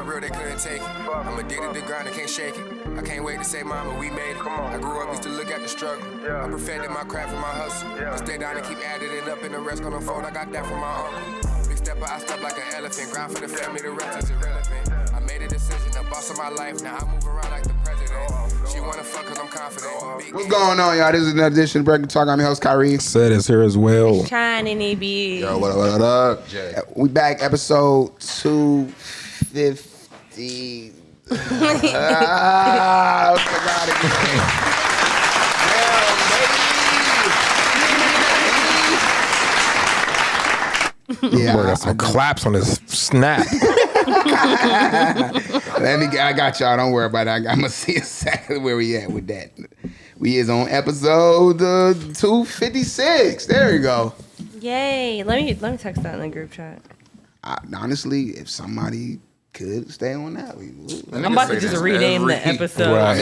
for real, they couldn't take it. I'm addicted to grind, I can't shake it. I can't wait to say, mama, we made it. I grew up, used to look at the struggle. I perfected my craft and my hustle. I stay down and keep adding it up, and the rest gonna fold. I got that from my uncle. Big stepper, I step like an elephant. Grind for the family, the rest is irrelevant. I made a decision, the boss of my life. Now I move around like the president. She wanna fuck cause I'm confident. What's going on, y'all? This is another edition of Breaking Talk. I'm your host, Kyrie. Said is here as well. Shining EB. Yo, what up? Jay. We back, episode 250. I forgot again. Yeah, got some claps on his snap. I got y'all. Don't worry about it. I'm gonna see exactly where we at with that. We is on episode 256. There you go. Yay! Let me text that in the group chat. Honestly, if somebody could stay on that, we would. I'm about to just rename the episode. Right.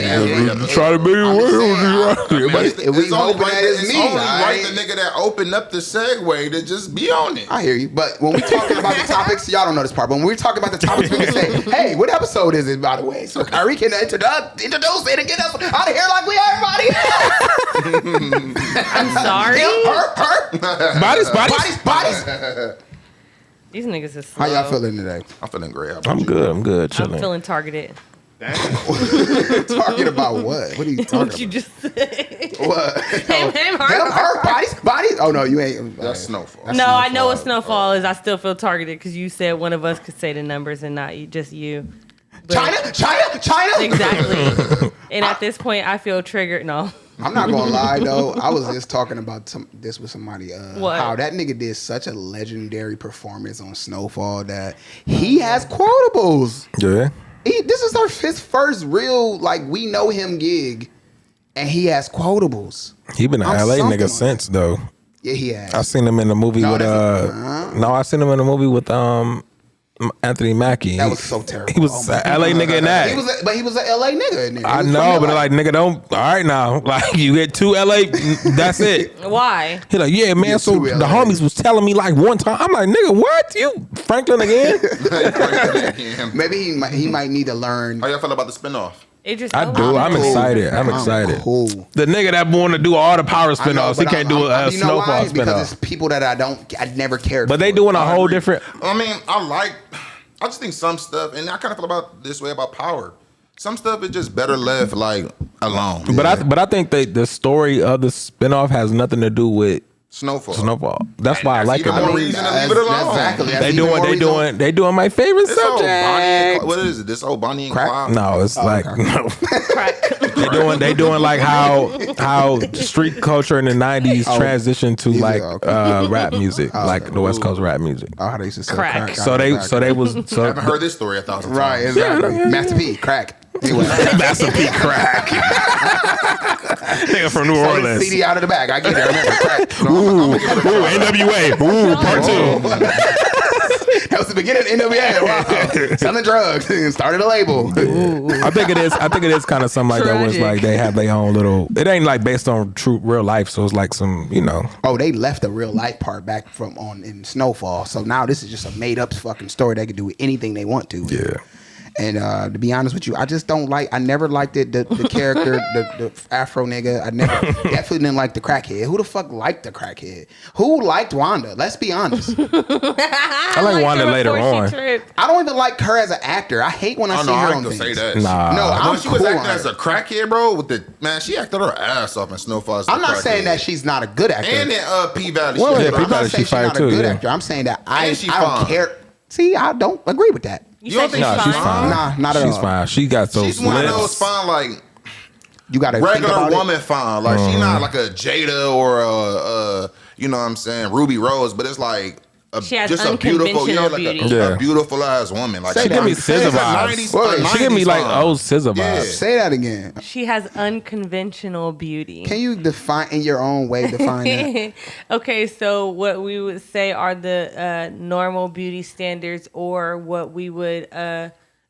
Try to be If we hoping that is me, right? The nigga that opened up the segue to just be on it. I hear you, but when we talking about the topics, y'all don't know this part. But when we're talking about the topics, we can say, "Hey, what episode is it?" By the way, so Kyrie can introduce it and get us out of here like we everybody else. I'm sorry. Bodies. These niggas is slow. How y'all feeling today? I'm feeling great. I'm good. Chilling. I'm feeling targeted. Talking about what? What are you talking What about? you just said. What? Him, Her bodies. Oh no, you ain't. That's Snowfall. No, I know what Snowfall is. I still feel targeted because you said one of us could say the numbers and not just you. But China. Exactly. And at this point, I feel triggered. No. I'm not gonna lie though. I was just talking about this with somebody. What? How that nigga did such a legendary performance on Snowfall that he has quotables. Yeah. This is his first real we know him gig, and he has quotables. He been an LA nigga since though. Yeah, he has. I seen him in the movie with I seen him in the movie with Anthony Mackie. That was so terrible. He was an LA nigga in that. He was an LA nigga in there. I know, but nigga, don't. All right now, you get two LA. That's it. Why? He like, yeah, man. So the homies was telling me one time. I'm like, nigga, what? You Franklin again? Maybe he might need to learn. How y'all feel about the spinoff? It just I do. I'm excited. I'm excited. Cool. The nigga that want to do all the power spinoffs, he can't do a Snowfall spinoff. Because it's people that I never cared. But they doing a whole different. I mean, I just think some stuff, and I kind of feel about this way about Power. Some stuff is just better left alone. But I think the story of the spinoff has nothing to do with Snowfall. That's why I like it. More reason to leave it alone. Exactly. They doing my favorite subject. What is it? This old Bonnie and Clyde? No, it's no. Crack. They doing how street culture in the 90s transitioned to rap music, the West Coast rap music. Oh, how they used to say crack. So they was. I haven't heard this story 1,000 times. Right, exactly. Master P, crack. Anyway. Master P crack. Nigga from New Orleans. CD out of the bag. I get it. I remember crack. Ooh, NWA. Ooh, part 2. That was the beginning of NWA. Wow. Selling drugs and started a label. I think it is kind of something like that where it's they have their own little. It ain't based on true real life, so it's some Oh, they left the real life part back in Snowfall. So now this is just a made up fucking story. They can do anything they want to. Yeah. And to be honest with you, I just don't I never liked it, the character, the Afro nigga. I definitely didn't like the crackhead. Who the fuck liked the crackhead? Who liked Wanda? Let's be honest. I like Wanda later on. I don't even like her as an actor. I hate when I see her on things. Say that. Nah. No, when she was acting as a crackhead, bro, she acted her ass off in Snowfall. I'm not saying that she's not a good actor. And in P-Valley. Well, shit, P-Valley, I'm not saying she's not a good actor. I'm saying that I don't care. See, I don't agree with that. You don't think she's fine? Nah, not at all. She's fine. She got those She's one of those lips. fine, you got a regular woman fine. She's not like a Jada or a you know what I'm saying, Ruby Rose, but it's she has just unconventional beauty. a beautiful ass woman. She give me SZA vibes. She give me old SZA vibes. Say that again. She has unconventional beauty. Can you define in your own way? Define that. Okay, so what we would say are the normal beauty standards, or what we would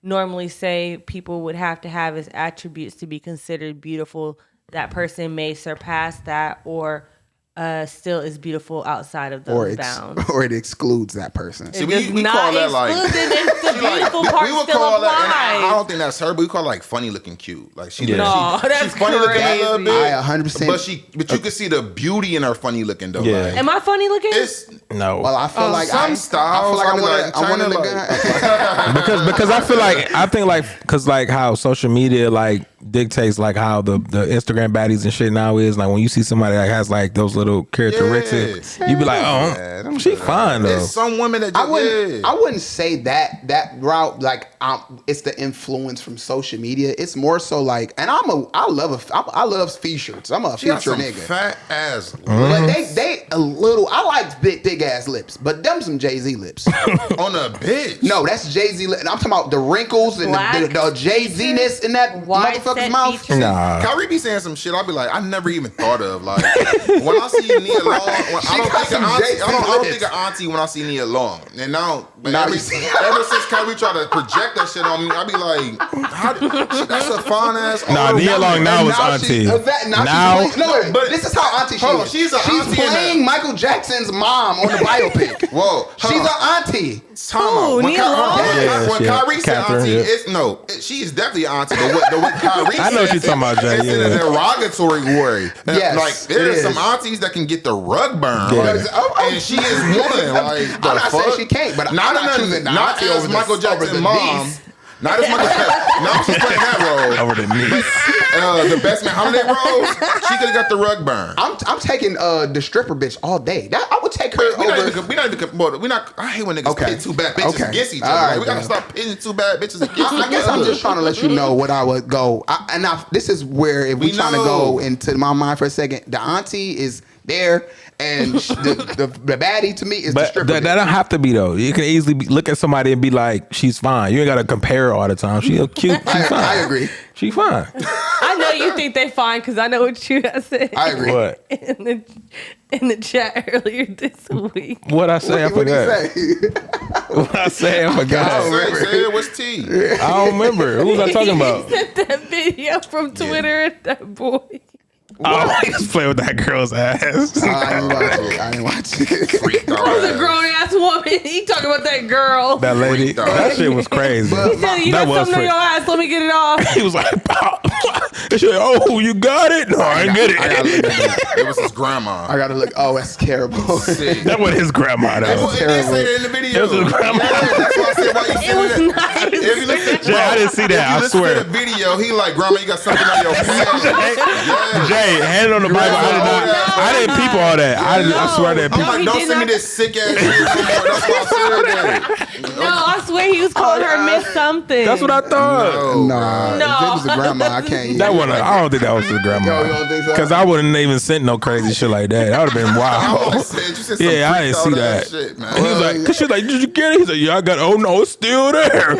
normally say people would have to have as attributes to be considered beautiful. That person may surpass that, or still is beautiful outside of those bounds. Or it excludes that person. See, we call that like the beautiful part we would still call applies. that, and I don't think that's her, but we call it like funny looking cute. Like she's that's funny looking a little bit. I 100%. But you can see the beauty in her funny looking though. Yeah. Like, Am I funny looking? No. Well, I feel like some styles. I want to look good. because I think because how social media like dictates like how the Instagram baddies and shit now is. Like when you see somebody that has like those little characteristics, you be like, oh, she fine though. There's some women that I wouldn't say that route. Like it's the influence from social media. It's more so like, and I love features. I'm a feature nigga. Fat ass. But they a little. I like big ass lips, but them some Jay-Z lips. On a bitch. No, that's Jay-Z. I'm talking about the wrinkles and the Jay-Z-ness in that motherfucker's mouth. Nah. Kyrie be saying some shit. I'll be like, I never even thought of. Like when I see Nia Long, I don't think of auntie when I see Nia Long. And now, ever since Kyrie tried to project that shit on me, I be like, that's a fine ass. Nah, Nia Long now is auntie. But this is how auntie she is. She's playing Michael Jackson's mom on the biopic. Whoa, she's an auntie. When Kyrie said auntie, she is definitely an auntie. But what Kyrie I know what you're talking about, Jay. It's in a derogatory way. Yes, like there's some aunties that can get the rug burned, and she is one. Like I'm not saying she can't, but not as Michael Jackson's mom. Not as Michael Jackson. No, she's playing that role. Over the knee. The best man holiday role. She could have got the rug burn. I'm taking the stripper bitch all day. I would take her over. I hate when niggas pit two bad bitches against each other. Right, like, we gotta stop pitting two bad bitches against each other. I guess I'm just trying to let you know what I would go. This is where if we trying to go into my mind for a second, the auntie is there. And the baddie to me is the stripper. That don't have to be though. You can easily look at somebody and be like, she's fine. You ain't gotta compare her all the time. She's cute. She's fine. I agree. She's fine. I know you think they fine because I know what you said. I agree. What? In the chat earlier this week. What I say? I forgot. What I say? I forgot. Say it was T. I don't remember. Who was I talking about? He sent that video from Twitter and that boy. Oh, he just playing with that girl's ass. I didn't watch it. I was a grown ass woman. He talking about that girl. That lady. That shit was crazy. He said, you got something on your ass. Let me get it off. He was like, pop. And she like, oh, you got it? No, I didn't get it. It was his grandma. I gotta look. Oh, that's terrible. That was his grandma. That was terrible. It did say that in the video. It was his grandma. Yeah, that's why I said why you said that. If you listen, Jay, I didn't see that. I swear. To the video, he like, grandma, you got something on your pants. Jay, hand on the Bible. I didn't peep all that. I swear that people. I'm like, don't send me this sick ass shit no more. That's why I said that. No, I swear he was calling her Miss something. That's what I thought. No. If it was a grandma, I can't. That one, I don't think that was his grandma. You don't think so? Because I wouldn't even sent no crazy shit like that. That would have been wild. Yeah, I didn't see that. Shit, man. He was like, cause she's like, did you get it? He's like, yeah, I got it. Oh no, it's still there.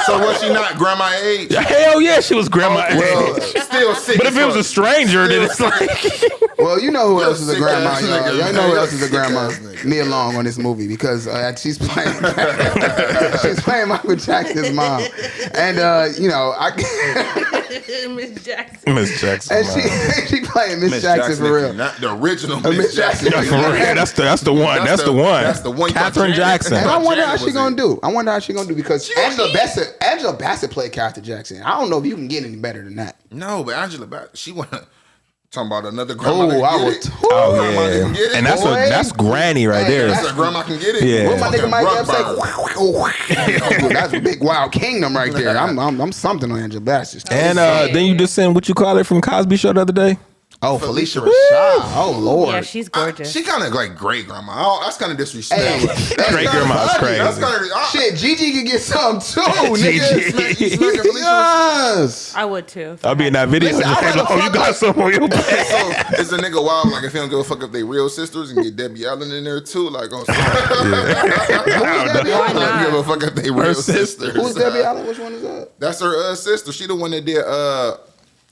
So was she not grandma age? Hell yeah, she was grandma age. Still sick. But if it was a stranger, then it's like. Well, you know who else is a grandma, y'all. Y'all know who else is a grandma? Nia Long on this movie because she's playing Michael Jackson's mom, and Miss Jackson. Miss Jackson. And she playing Miss Jackson for real. Not the original Miss Jackson. For real. That's the one. That's the one. Catherine Jackson. And I wonder how she gonna do. Because Angela Bassett played Catherine Jackson. I don't know if you can get any better than that. No, but Angela Bassett, she wanna. Talking about another grandma. Yeah. And that's granny right there. That's a grandma can get it. Yeah. What my nigga Mike say? That's a big wild kingdom right there. I'm something on Angela Bassett. And then you just sent what you call it from Cosby Show the other day. Oh, Felicia Rashad. Oh, Lord. Yeah, she's gorgeous. She kind of like great grandma. That's kind of disrespectful. Great grandma's crazy. That's kind of shit. Gigi could get some too, nigga. Yes. I would too. I'll be in that video. Listen, you got some on your back. So it's a nigga wild. Like if he don't give a fuck if they real sisters and get Debbie Allen in there too. Like on. Why not? Give a fuck if they real sisters. Who's Debbie Allen? Which one is that? That's her sister. She the one that did.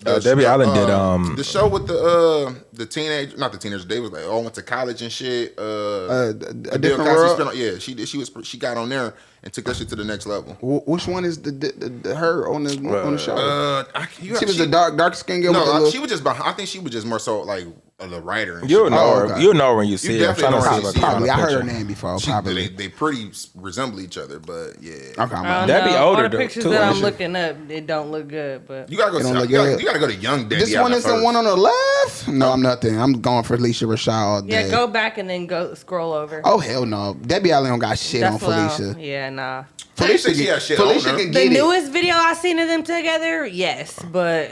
Debbie Allen did the show with the the teenage, not the teenagers. They was like all went to college and shit. A different world. Yeah, she got on there and took that shit to the next level. Which one is the her on the show? She was the dark skin girl. No, she was just. I think she was just more so like the writer. And you'll know her. You'll know her when you see her. Probably. I heard her name before. Probably. They pretty resemble each other, but yeah. Okay, that'd be older. All the pictures that I'm looking up, it don't look good. But you gotta go. You gotta go to Young Daddy. This one is the one on the left. No, I'm nothing. I'm going for Felicia Rashad all day. Yeah, go back and then go scroll over. Oh hell no, Debbie Allen don't got shit on Felicia. Yeah, nah. Felicia can get the newest video I seen of them together, yes, but.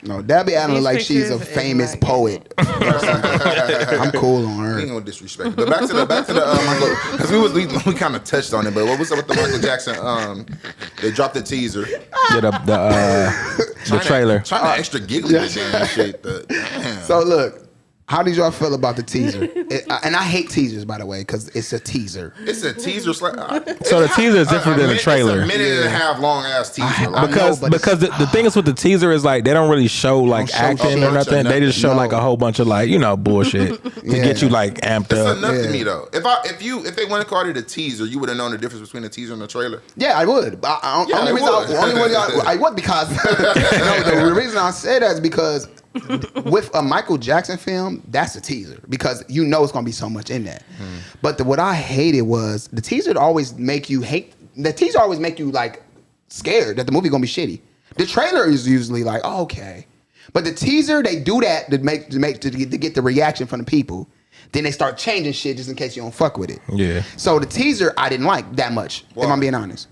No, Debbie Allen like she's a famous poet. I'm cool on her. I ain't gonna disrespect. But back to the Michael, because we kind of touched on it. But what was up with the Michael Jackson? They dropped the teaser. Yeah, the trailer. Trying to extra giggly and shit. So look. How did y'all feel about the teaser? And I hate teasers, by the way, because it's a teaser. It's a teaser. So the teaser is different than the trailer. It's a minute and a half long ass teaser. Because the thing is with the teaser is like they don't really show like acting or nothing. They just show like a whole bunch of like bullshit to get you like amped up. It's enough to me though. If they wouldn't call it a teaser, you would have known the difference between the teaser and the trailer. Yeah, I would. I would because the reason I say that is because. With a Michael Jackson film, that's a teaser because you know it's gonna be so much in that. But what I hated was the teaser always make you hate. The teaser always make you like scared that the movie gonna be shitty. The trailer is usually like, oh, okay, but the teaser they do that to get the reaction from the people. Then they start changing shit just in case you don't fuck with it. Yeah. So the teaser I didn't like that much. If I'm being honest.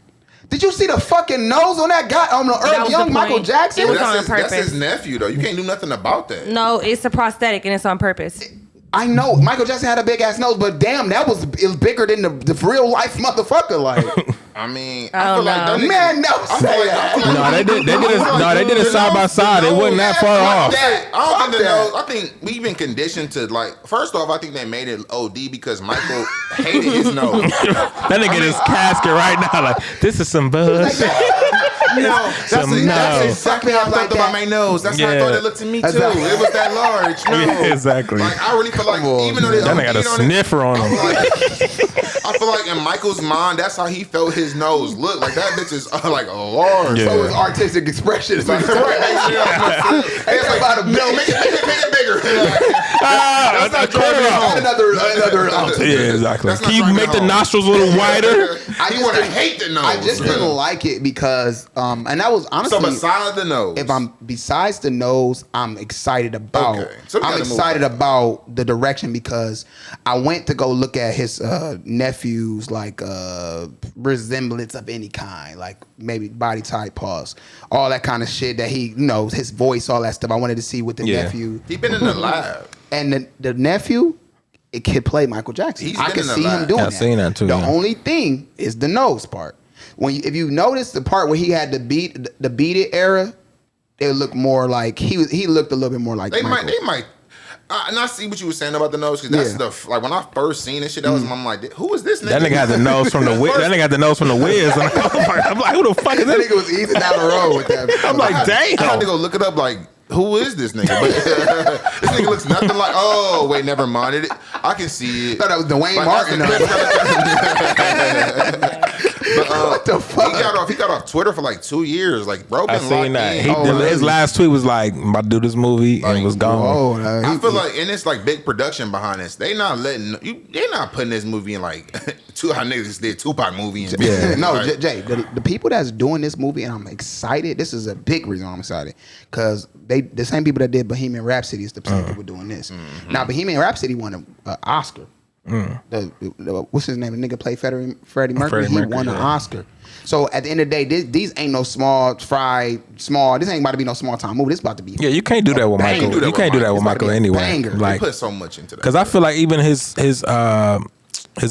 Did you see the fucking nose on that guy on the young Michael Jackson? It was on purpose. That's his nephew though. You can't do nothing about that. No, it's a prosthetic and it's on purpose. I know Michael Jackson had a big ass nose, but damn, it was bigger than the real life motherfucker. Like, I mean, I feel like that man, they did it side by side. It wasn't that far off. I think we've been conditioned to like. First off, I think they made it OD because Michael hated his nose. That nigga in his casket right now, like this is some buzz. No, that's exactly how I thought about my nose. That's how I thought it looked to me too. It was that large. No, exactly. Like I really feel like even though that nigga got a sniffer on him. I feel like in Michael's mind, that's how he felt his nose look. Like that bitch is like large. So his artistic expression is like it's about make it bigger. That's not driving another. Yeah, exactly. Can you make the nostrils a little wider? I would hate the nose. I just didn't like it because, and that was honestly. So besides the nose, besides the nose, I'm excited about. Okay. So I'm excited about the direction because I went to go look at his nephew's like resemblance of any kind, like maybe body type, pause, all that kind of shit that he knows, his voice, all that stuff. I wanted to see with the nephew. He been in the lab, and the nephew. It could play Michael Jackson. I can see him doing that. I've seen that too. The only thing is the nose part. If you notice the part where he had the Beat It era, it looked more like he looked a little bit more like Michael. They might. And I see what you were saying about the nose because that's like when I first seen this shit, that was I'm like, who is this nigga? That nigga had the nose from the Wiz. That nigga had the nose from the Wiz. I'm like, who the fuck is that? That nigga was easing down the road with that. I'm like, damn. I had to go look it up. Like, who is this nigga? But, this nigga looks nothing like. Oh wait, never mind. I can see it. I thought that was Dwayne Martin. What the fuck? He got off Twitter for like 2 years. Like, bro, been I seen that. in. His last tweet was like, "I'm about to do this movie," and was gone. I feel like, and it's like big production behind this. They not putting this movie in like how niggas did Tupac movie. And Jay, the people that's doing this movie, and I'm excited. This is a big reason I'm excited because the same people that did Bohemian Rhapsody is the same people doing this. Mm-hmm. Now, Bohemian Rhapsody won an Oscar. What's his name? The nigga played Freddie Mercury. He won an Oscar. So at the end of the day, these ain't no small. This ain't about to be no small time movie. This about to be. Yeah, you can't do that with Michael. You can't do that with Michael anyway. Like, they put so much into that. Because I feel like even his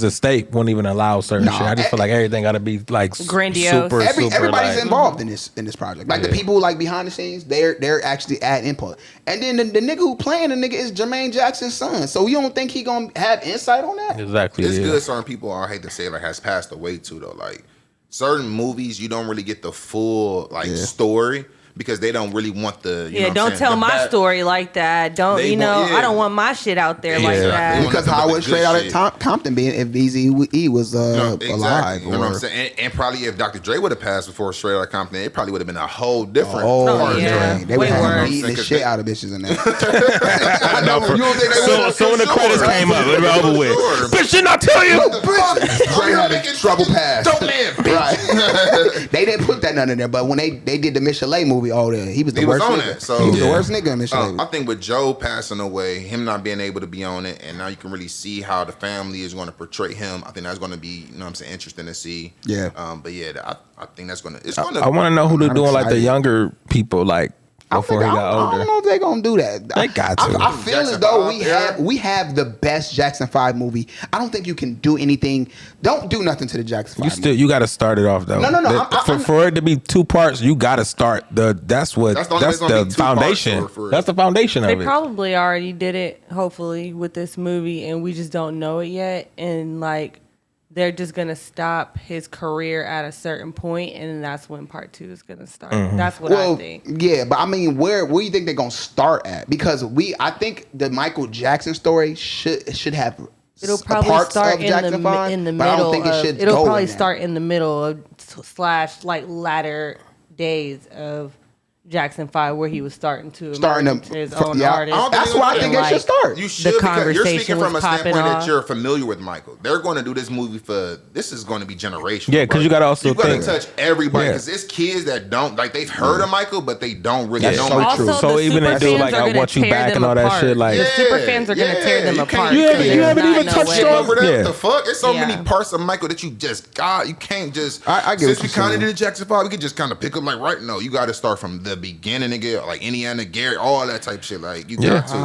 estate won't even allow certain shit. I just feel like everything got to be like grandiose. Everybody's involved in this project. Like the people like behind the scenes, they're actually adding input. And then the nigga who playing the nigga is Jermaine Jackson's son. So you don't think he gonna have insight on that? Exactly. It's good. Certain people, I hate to say, like has passed away too though. Like certain movies, you don't really get the full story because they don't really want the don't tell my story like that. Don't I don't want my shit out there like that. Because how would Straight Outta Compton be if Eazy-E was alive? You know what I'm saying? And probably if Dr. Dre would have passed before Straight Outta Compton, it probably would have been a whole different part. They would have beaten the shit out of bitches in there. I know. So when the credits came up, it was over with. Bitch, didn't I tell you? Dre had a trouble past. Dope man, right. They didn't put that none in there, but when they did the Michelet movie, he was the worst on nigga. it. So he was the worst nigga in Michelet. I think with Joe passing away, him not being able to be on it, and now you can really see how the family is going to portray him. I think that's going to be, interesting to see. Yeah. But yeah, I think that's going to. I want to know who they're doing like the younger people like. Before he got older. I don't know if they're gonna do that. They got to. I feel as though we have the best Jackson 5 movie. I don't think you can do anything. Don't do nothing to the Jackson 5 You got to start it off though. No. For it to be 2 parts, you got to start that's the foundation. That's the foundation of it. They probably already did it, hopefully, with this movie, and we just don't know it yet. And like, they're just gonna stop his career at a certain point, and that's when part 2 is gonna start. Mm-hmm. That's what I think. Yeah, but I mean, where do you think they're gonna start at? Because I think the Michael Jackson story should have. It'll probably start in the middle. I don't think it'll probably start in the middle of / like latter days of Jackson 5, where he was starting his own artist. That's why I think it should start. You should, because you're speaking from a standpoint that you're familiar with Michael. They're going to do this movie this is going to be generational. Yeah, because you got to also think. You got to touch everybody, because it's kids that don't, like, they've heard of Michael, but they don't really know Michael. So even they do, like, I Want You Back and all that shit, like. The super fans are going to tear them apart. You haven't even touched on the fuck? There's so many parts of Michael that you just got. You can't just. I get since we kind of did Jackson 5, we could just kind of pick up, like, right now. You got to start from the beginning and get like Indiana, Gary, all that type shit. Like you got to.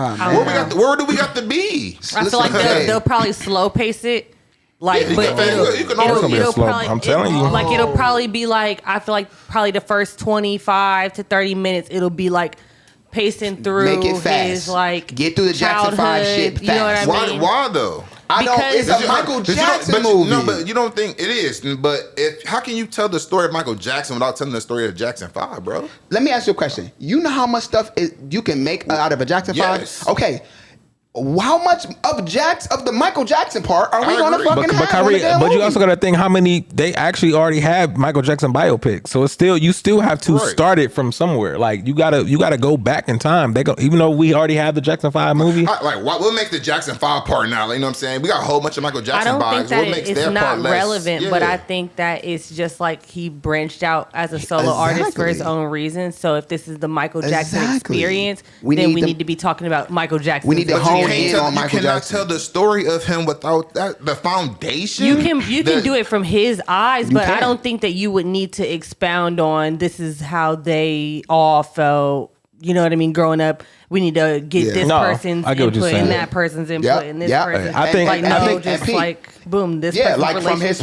Where do we got to be? I feel like they'll probably slow pace it. Like, but it'll probably. I'm telling you, like it'll probably be like, I feel like probably the first 25 to 30 minutes, it'll be like pacing through. Make it fast. His like get through the Jackson 5 shit fast. You know what I mean? Why though? It's a Michael Jackson movie. No, but you don't think it is. But how can you tell the story of Michael Jackson without telling the story of Jackson 5, bro? Let me ask you a question. You know how much stuff you can make out of a Jackson 5? Okay. How much of the Michael Jackson part are we going to fucking have? But you also got to think how many they actually already have Michael Jackson biopic. So it's you still have to start it from somewhere. Like you gotta go back in time. Even though we already have the Jackson 5 movie. What makes the Jackson 5 part now? Like, you know what I'm saying? We got a whole bunch of Michael Jackson vibes. I don't think that it's not relevant, yeah. but I think that it's just like he branched out as a solo artist for his own reasons. So if this is the Michael Jackson experience, then we need to be talking about Michael Jackson. We need to hone in on Michael. You cannot tell the story of him without the foundation. You can do it from his eyes, but I don't think that you would need to expound on this is how they all felt. You know what I mean? Growing up, we need to get this person's input and that person's input and this person's. I think just like boom, this like from his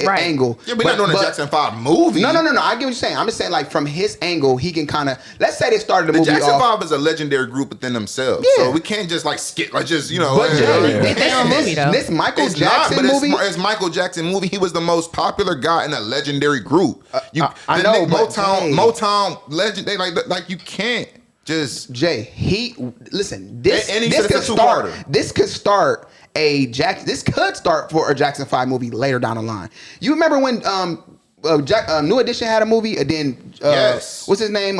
angle. Yeah, we're not doing a Jackson 5 movie. No. I get what you're saying. I'm just saying, like, from his angle, he can kind of. Let's say they started the movie. Jackson off. 5 is a legendary group within themselves, so we can't just like skip, like just But this Michael Jackson movie. It's Michael Jackson movie. He was the most popular guy in a legendary group. I know, but Motown legend. They like you can't. Just Jay, this could start for a Jackson 5 movie later down the line. You remember when New Edition had a movie, and then what's his name?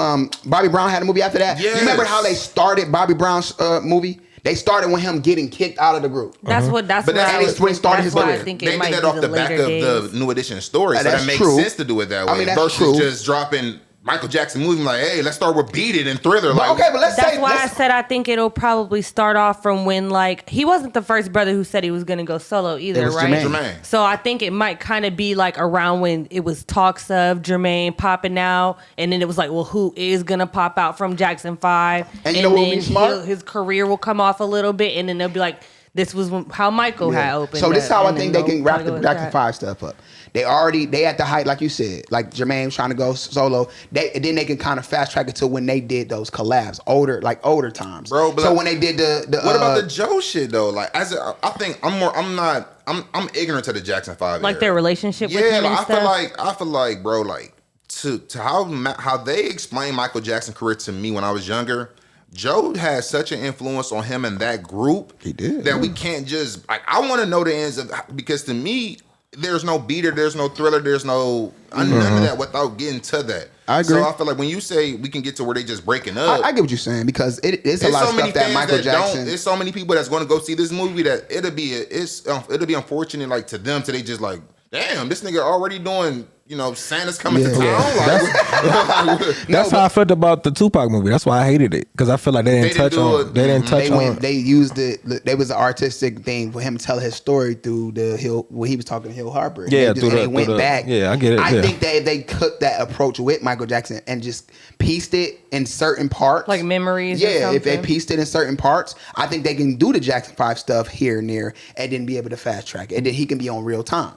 Bobby Brown had a movie after that. Yes. You remember how they started Bobby Brown's movie? They started with him getting kicked out of the group. That's what when he started his career. They did that off the back of the New Edition story, so that makes sense to do it that way. I mean, that's versus true. Just dropping Michael Jackson movie, like, hey, let's start with Beat It and Thriller. Like, but that's why I said I think it'll probably start off from when, like, he wasn't the first brother who said he was going to go solo either, it was right? Jermaine. So I think it might kind of be like around when it was talks of Jermaine popping out, and then it was like, well, who is going to pop out from Jackson 5? And you know what would be smart? His career will come off a little bit, and then they'll be like, this was how Michael had opened. So this is how I think they can wrap the Jackson 5 stuff up. They at the height, like you said, like Jermaine trying to go solo. Then they can kind of fast track it to when they did those collabs, older times, bro. But so when they did the what about the Joe shit though? Like, I think I'm ignorant to the Jackson 5. Like their relationship with him. I feel like, bro, like to how they explained Michael Jackson's career to me when I was younger, Joe had such an influence on him and that group. He did. That we can't just like. I want to know the ends of, because to me, there's no beater, there's no thriller, there's no none of that without getting to that. I agree. So I feel like when you say we can get to where they just breaking up, I get what you're saying, because it's a lot of stuff that Michael Jackson. There's so many people that's going to go see this movie that it'll be unfortunate, like, to them, to they just like, damn, this nigga already doing, Santa's coming to town. Yeah. That's how I felt about the Tupac movie. That's why I hated it, because I feel like they didn't touch on. They used it. There was an artistic thing for him to tell his story through the Hill when he was talking to Hill Harper. Yeah, they went back. Yeah, I get it. I think they took that approach with Michael Jackson and just pieced it in certain parts, like memories. Yeah, if they pieced it in certain parts, I think they can do the Jackson 5 stuff here and there, and then be able to fast track it, and then he can be on real time.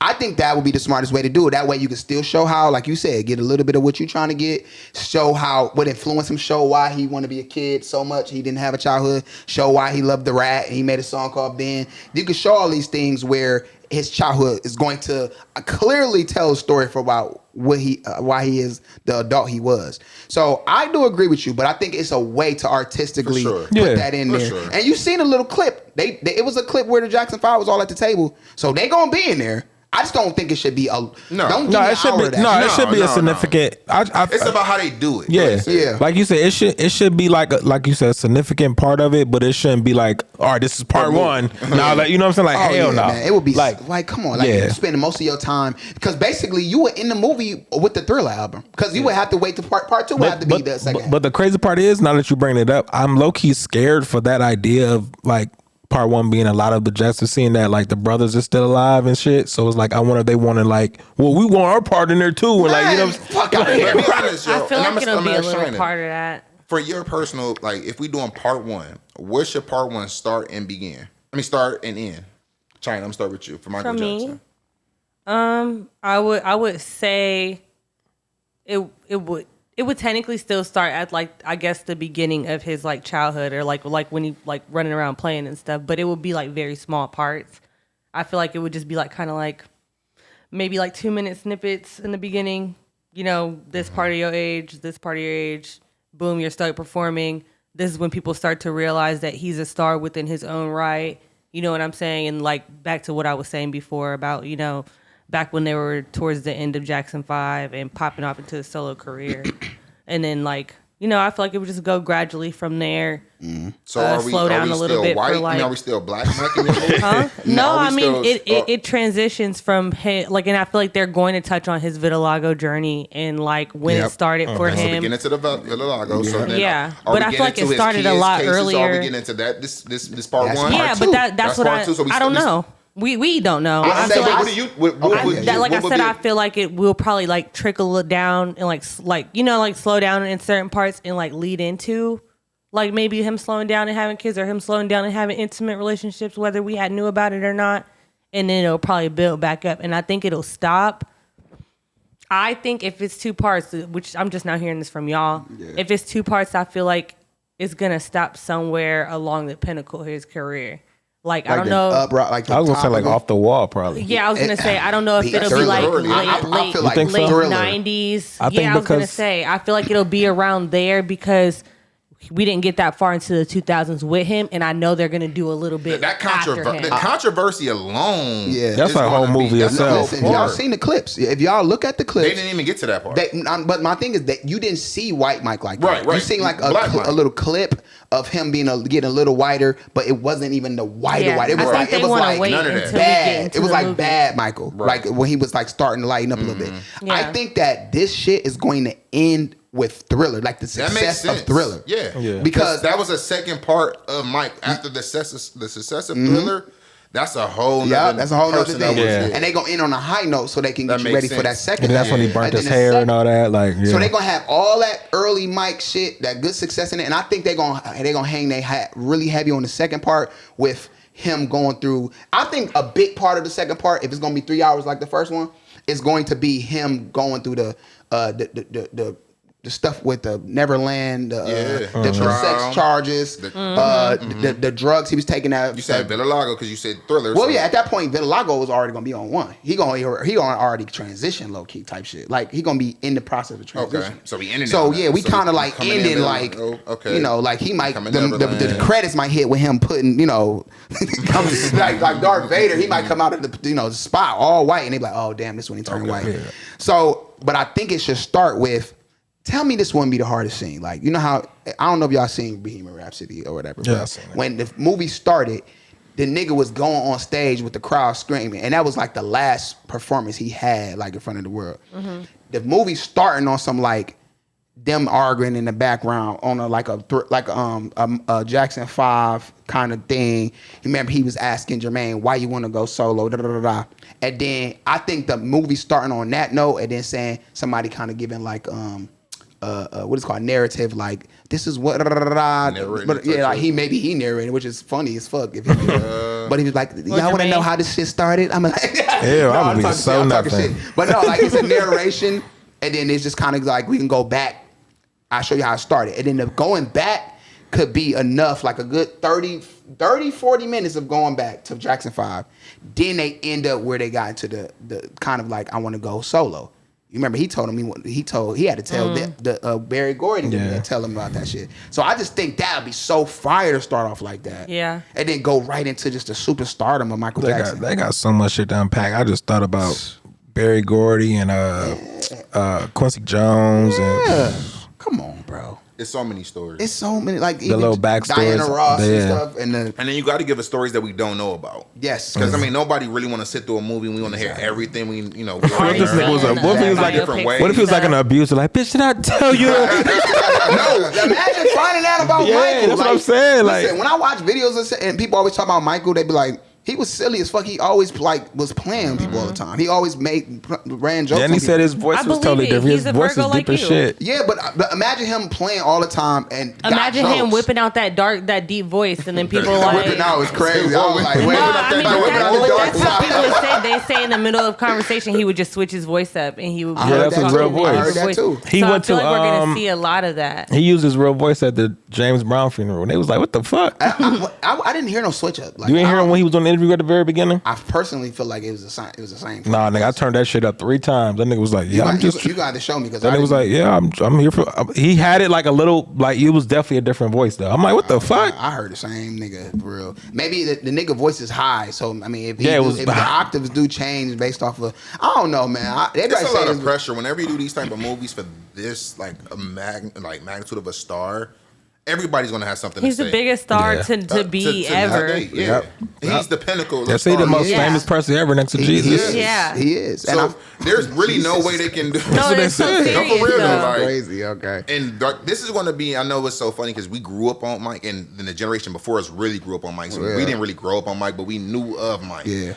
I think that would be the smartest way to do it. That way you can still show how, like you said, get a little bit of what you're trying to get, show how, what influenced him, show why he wanted to be a kid so much, he didn't have a childhood, show why he loved the rat, and he made a song called Ben. You can show all these things where his childhood is going to clearly tell a story for about what why he is the adult he was. So I do agree with you, but I think it's a way to artistically put that in there. Sure. And you seen a little clip. It was a clip where the Jackson 5 was all at the table, so they gonna be in there. I just don't think it should be a it should be a significant. It's about how they do it. Yeah. Like you said, it should be like you said, a significant part of it, but it shouldn't be like, all right, this is part one. Now, like, you know what I'm saying? Like, hell no. Man. It would be like come on, you're spending most of your time, because basically you were in the movie with the Thriller album, because you would have to wait to part two would have to be the second. But the crazy part is, now that you bring it up, I'm low key scared for that idea of like part one being a lot of the Jacksons, seeing that like the brothers are still alive and shit. So it's like, I wonder if they want to like, well, we want our part in there too. And like, fuck out here. Be honest, yo. I feel like it'll be a little part of that. For your personal, like, if we doing part one, where should part one start and begin? Start and end. China, I'm gonna start with you for Michael Jackson. I would say it would technically still start at, like, I guess the beginning of his like childhood, or like when he like running around playing and stuff, but it would be like very small parts. I feel like it would just be like kind of like maybe like 2-minute snippets in the beginning. This part of your age, this part of your age, boom, you're start performing. This is when people start to realize that he's a star within his own right. You know what I'm saying? And like back to what I was saying before about, back when they were towards the end of Jackson 5 and popping off into a solo career. And then like, I feel like it would just go gradually from there. So slow down a little bit. White? Are we still black? Huh? No, it transitions from him, like, and I feel like they're going to touch on his vitiligo journey and like when it started for him. So we get into the vitiligo. So then but I feel like it started a lot earlier. Are we getting into that? This part one. Yeah, but that's what I don't know. We don't know. I feel like, I said, I feel like it will probably like trickle it down and like slow down in certain parts and like lead into like maybe him slowing down and having kids, or him slowing down and having intimate relationships, whether we knew about it or not. And then it'll probably build back up. And I think it'll stop. I think if it's 2 parts, which I'm just now hearing this from y'all, if it's 2 parts, I feel like it's gonna stop somewhere along the pinnacle of his career. Like I don't know. I was gonna say like off the wall, probably. Yeah, I was gonna say I don't know if it'll be like late 90s. I was gonna say I feel like it'll be around there because we didn't get that far into the 2000s with him, and I know they're gonna do a little bit. The controversy alone, that's a whole movie itself. Listen, y'all seen the clips? If y'all look at the clips, they didn't even get to that part. But my thing is that you didn't see White Mike like that. Right. You seen like a little clip of him getting a little whiter, but it wasn't even the white. It was like none of that. Bad. It was like bad Michael, like when he was like starting to lighten up a little bit. Yeah. I think that this shit is going to end with Thriller, like the success of Thriller. Yeah. Because that was a second part of Mike after the success of Thriller. That's a whole that's a whole nother thing. And they gonna end on a high note so they can get you ready for that second. And that's when he burnt his hair and all that. So they gonna have all that early Mike shit, that good success in it, and I think they gonna hang their hat really heavy on the second part with him going through. I think a big part of the second part, if it's gonna be 3 hours like the first one, is going to be him going through the the stuff with the Neverland, the trial, sex charges, the drugs he was taking out. You said Vitiligo because you said Thriller. Well, yeah, at that point, Vitiligo was already gonna be on one. He gonna already transition low key type shit. Like he gonna be in the process of transition. Okay, so we ended. So yeah, we kind of like ended like you know, like he might the credits might hit with him putting like Darth Vader. He might come out of the spot all white, and they be like, oh damn, this when he turned white. Yeah. So, but I think it should start with. Tell me this wouldn't be the hardest scene. Like, you know how, I don't know if y'all seen Bohemian Rhapsody or whatever. Yeah, when the movie started, the nigga was going on stage with the crowd screaming. And that was like the last performance he had like in front of the world. Mm-hmm. The movie starting on some like them arguing in the background on a Jackson 5 kind of thing. You remember he was asking Jermaine, why you want to go solo, da da da da. And then I think the movie starting on that note and then saying somebody kind of giving like, what is called narrative, like this is what, but yeah, like he narrated, which is funny as fuck. If but he was like, y'all want to know how this shit started? I'm like, I'm being so nothing. But no, like it's a narration, and then it's just kind of like we can go back. I'll show you how it started, and then the going back could be enough, like a good 40 minutes of going back to Jackson 5. Then they end up where they got into the kind of like I want to go solo. You remember he told him he had to tell the Barry Gordon to tell him about that shit. So I just think that would be so fire to start off like that. Yeah. And then go right into just the superstardom of Michael Jackson. They got so much shit to unpack. I just thought about Barry Gordy and Quincy Jones and come on, bro. It's so many stories. It's so many, like the little backstories, Diana Ross and stuff, and then you got to give us stories that we don't know about. Yes, because I mean, nobody really want to sit through a movie. We want to hear everything. What if this nigga was what if he was like different ways? What if he was like an abuser? Like, bitch, did I tell you? No, imagine finding out about Michael. That's what I'm saying. Listen, like when I watch videos and people always talk about Michael, they be like. He was silly as fuck. He always was playing people all the time. He always ran jokes. Yeah, and he said his voice was totally different. His voice is deep as shit. Yeah, but imagine him playing all the time and imagine him whipping out that deep voice, and then people like whipping out was crazy. I was like, that's how people say. They say in the middle of conversation he would just switch his voice up, and he would. That's his real voice. I heard that too. He went to. We're gonna see a lot of that. He used his real voice at the James Brown funeral, and they was like, "What the fuck?" I didn't hear no switch up. You didn't hear him when he was on the interview at the very beginning. I personally feel like it was the same. Nah, nigga, I turned that shit up 3 times. That nigga was like, "Yeah, you got to show me." Because that nigga was like, "Yeah, I'm here for." He had it like a little, like it was definitely a different voice though. I'm like, "What the fuck?" I heard the same nigga for real. Maybe the nigga voice is high, so I mean, if the octaves do change based off of, I don't know, man. It's a lot of pressure whenever you do these type of movies for this, like a magnitude of a star. Everybody's gonna have something. He's to say. the biggest star to be ever. He's the pinnacle. That's the most famous person ever next to Jesus. He is. So there's really no way they can do. No, it's so serious. For real though, like, crazy. Okay. And this is gonna be. I know it's so funny because we grew up on Mike, and then the generation before us really grew up on Mike. So we didn't really grow up on Mike, but we knew of Mike. Yeah.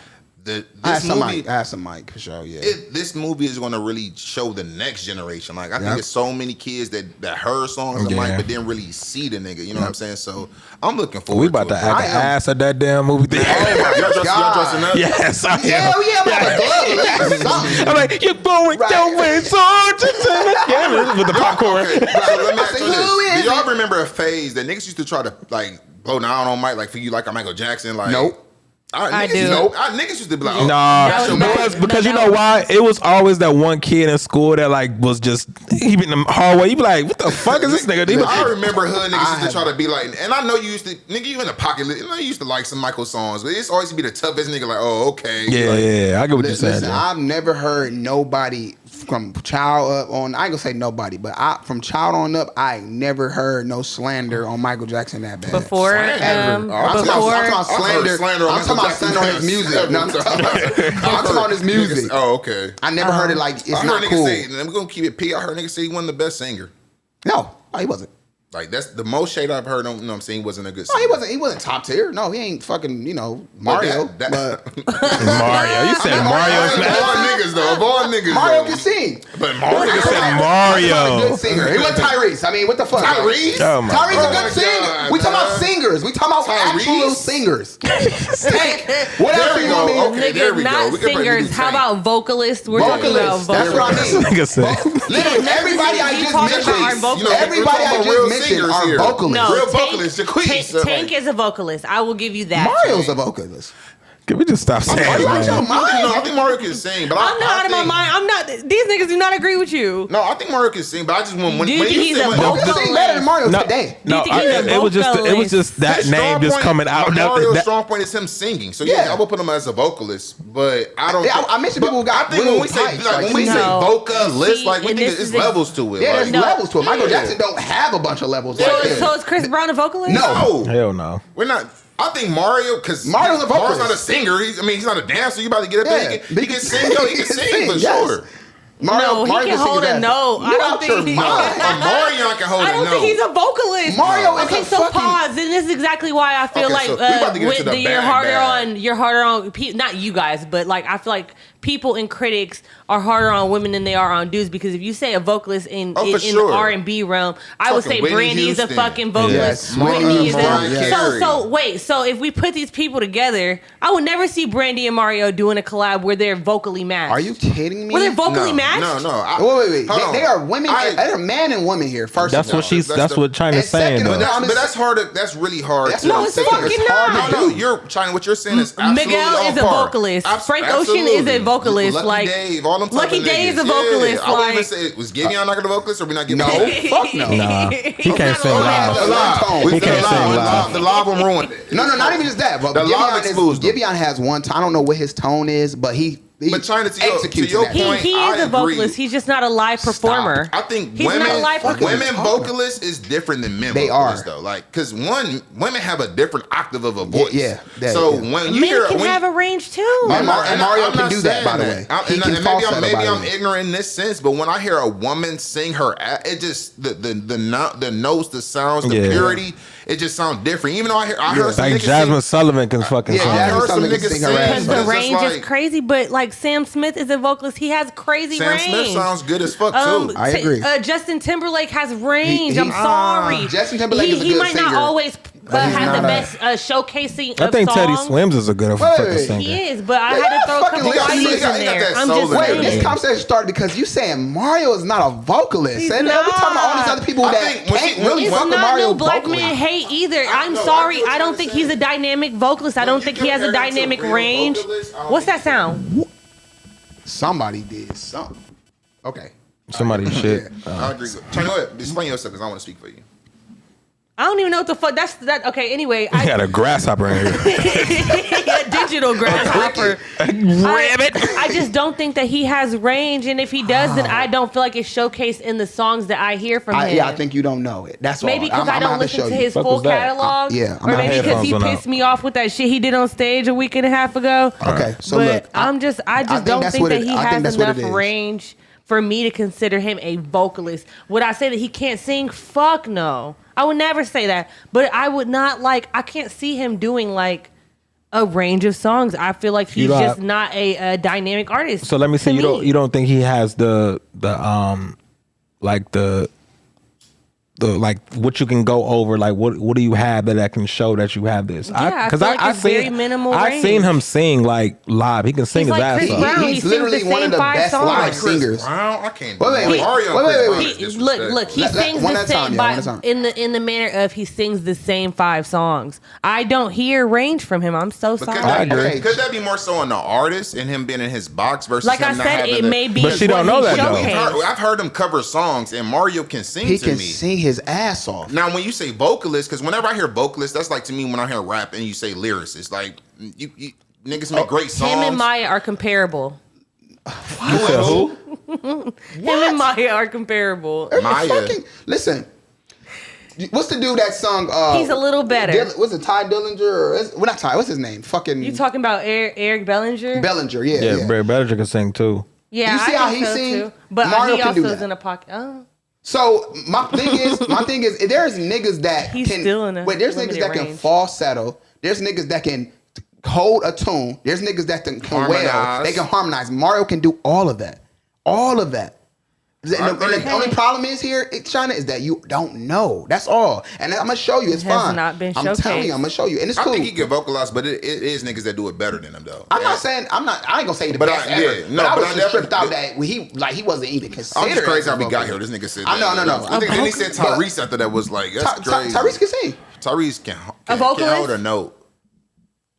I have some Mike for sure. Yeah, this movie is going to really show the next generation. Like I think there's so many kids that heard songs of Mike but didn't really see the nigga. You know what I'm saying? So I'm looking forward. We about to act ass at that damn movie theater. Y'all dressing up? Yes, I am. Hell yeah, I'm like, you're going your way, so with the popcorn. Okay. So let me ask you this: do y'all remember a phase that niggas used to try to like blow down on Mike, like for you, like a Michael Jackson? Like nope. I do. Niggas used to be like, because you know why? It was always that one kid in school that like was just he in the hallway. You be like, what the fuck is this nigga? I remember hood niggas used to try to be like, and I know you used to, nigga, you in the pocket. You know, you used to like some Michael songs, but it's always to be the toughest nigga. Like, oh, okay. Yeah, I get what you're saying. Listen, I've never heard nobody from child up on. I ain't gonna say nobody, but from child on up, I ain't never heard no slander on Michael Jackson that bad. Before, I'm talking about slander on his music. No, I'm talking about his music. Oh, okay. I never heard it like it's not cool. We're gonna keep it P. I heard niggas say he wasn't the best singer. No, he wasn't. Like that's the most shade I've heard. You know what I'm saying? He wasn't a good singer. No, he wasn't top tier. No, he ain't fucking, Mario. But Mario. You said Mario's not. Of all niggas though. Mario can sing. But Mario said Mario. Good singer. He wasn't Tyrese. I mean, what the fuck? Tyrese? Tyrese a good singer. God, we talking about singers. We talking about actual singers. Whatever you want me. Okay, there we not go. Singers. How about vocalists? We're talking about Vocalists. That's what I mean. Literally, everybody I just mentioned are vocalists. No, real vocalists, Jaquez. Tank is a vocalist. I will give you that. Mario's a vocalist. Can we just stop saying Are you out your mind? I think Mario can sing, but I'm not out of my mind. I'm not. These niggas do not agree with you. No, I think Mario can sing, but I just want when you think he's a vocalist? Sing better than Mario today. No, it was just that name just coming out. Mario's strong point is him singing. So yeah, I will put him as a vocalist, but I don't. I mentioned people who got. I think when we say vocalist, like we think it's levels to it. Yeah, there's levels to it. Michael Jackson don't have a bunch of levels. So is Chris Brown a vocalist? No, hell no. We're not. I think Mario, because Mario's a vocalist. Mario's not a singer. He's not a dancer. You about to get up there. He can sing. He can sing for sure. Mario can hold a note. I don't think Mario can hold a note. I don't think he's a vocalist. Mario is okay, so pause. And this is exactly why I feel like you're harder on not you guys, but like I feel like people and critics are harder on women than they are on dudes, because if you say a vocalist in the R&B realm, I would say Brandy is a fucking vocalist. Whitney is so if we put these people together, I would never see Brandy and Mario doing a collab where they're vocally matched. Are you kidding me? Where they're vocally matched? No. Wait. They are women. They are man and woman here. First, that's what China's saying. But that's hard. That's really hard. No, it's fucking not. No. You're China. What you're saying is absolutely Miguel is a vocalist. Frank Ocean is a vocalist. Lucky Dave, all them Lucky Dave is a vocalist. I wouldn't even say, was Gideon not a vocalist, or we not giving? No, fuck no. Nah, he can't sing live. He can't sing live. The live one ruined it. No, not even just that. But the live exposed. Gideon has one. I don't know what his tone is, but but China, to your point, he is a vocalist. He's just not a live performer. I think he's women vocalists is different than men vocalists, though. Like, because women have a different octave of a voice. When you hear, men can have a range too. And Mario can do that, by the way. Maybe I'm ignorant in this sense, but when I hear a woman sing her, it just the notes, the sounds, the purity. It just sounds different. Even though I heard some like niggas Jasmine Sullivan can fucking sing. I heard some niggas sing because the range is crazy. But like Sam Smith is a vocalist. He has crazy range. Sam Smith sounds good as fuck too. I agree. Justin Timberlake has range. I'm sorry. Justin Timberlake is a good singer. He might not always have the best showcasing. I think Teddy Swims is a good fucking singer. He is, but I had to throw a couple ideas in there. I'm just saying. This conversation started because you saying Mario is not a vocalist, and then we talking about all these other people that can't really fuck with Mario. It's not no black man hate either. I'm sorry. I don't think he's a dynamic vocalist. I don't think he has a dynamic range. What's that sound? Somebody did something. Okay. Somebody shit. I agree. China, go ahead. Explain yourself because I want to speak for you. I don't even know what the fuck. That's that. Okay. Anyway, I got a grasshopper in here. A digital grasshopper. Rabbit. I just don't think that he has range, and if he does, then I don't feel like it's showcased in the songs that I hear from him. Yeah, I think you don't know it. That's maybe because I don't listen to his full catalog. Or maybe because he pissed me off with that shit he did on stage a week and a half ago. Okay, so but look, I just don't think that he has enough range for me to consider him a vocalist. Would I say that he can't sing? Fuck no. I would never say that. But I would not I can't see him doing like a range of songs. I feel like he's just not a dynamic artist. So let me say you don't think he has the like what you can go over, like what do you have that can show that you have this? Yeah, because I've seen him sing like live. He can sing his ass off. He's literally one of the best live singers. I can't. Wait. Look. He sings the same in the manner of he sings the same 5 songs. I don't hear range from him. I'm so sorry. Could that be more so on the artist and him being in his box versus like him I said, it may be. But she don't know that though. I've heard him cover songs and Mario can sing. He can sing his ass off. Now, when you say vocalist, because whenever I hear vocalist, that's like to me when I hear rap and you say lyricist. Like you niggas make great songs. Him and Maya are comparable. Who? Him and Maya are comparable. Listen. What's the dude that sung? He's a little better. Was it Ty Dillinger? Or not Ty. What's his name? Fucking. You talking about Eric Bellinger? Bellinger, yeah. Bellinger can sing too. Yeah, you see how he sings? But Mario he can also do is that. in a pocket. Oh. So my thing is, there's niggas that He's can. Still in a wait, there's niggas that can falsetto. There's niggas that can hold a tune. There's niggas that can wail. They can harmonize. Mario can do all of that. All of that. And the only problem is here, China, is that you don't know. That's all. And I'm gonna show you. It's fine. Not been I'm telling you, I'm gonna show you. And it's cool. I think he can vocalize, but it is niggas that do it better than him though. I'm not saying I ain't gonna say the best ever. But I was just tripped out that he wasn't even considered. I'm just crazy how we got here. This nigga said that. No. I think then he said Tyrese after that was like, that's crazy. Tyrese can sing. Tyrese can hold a note.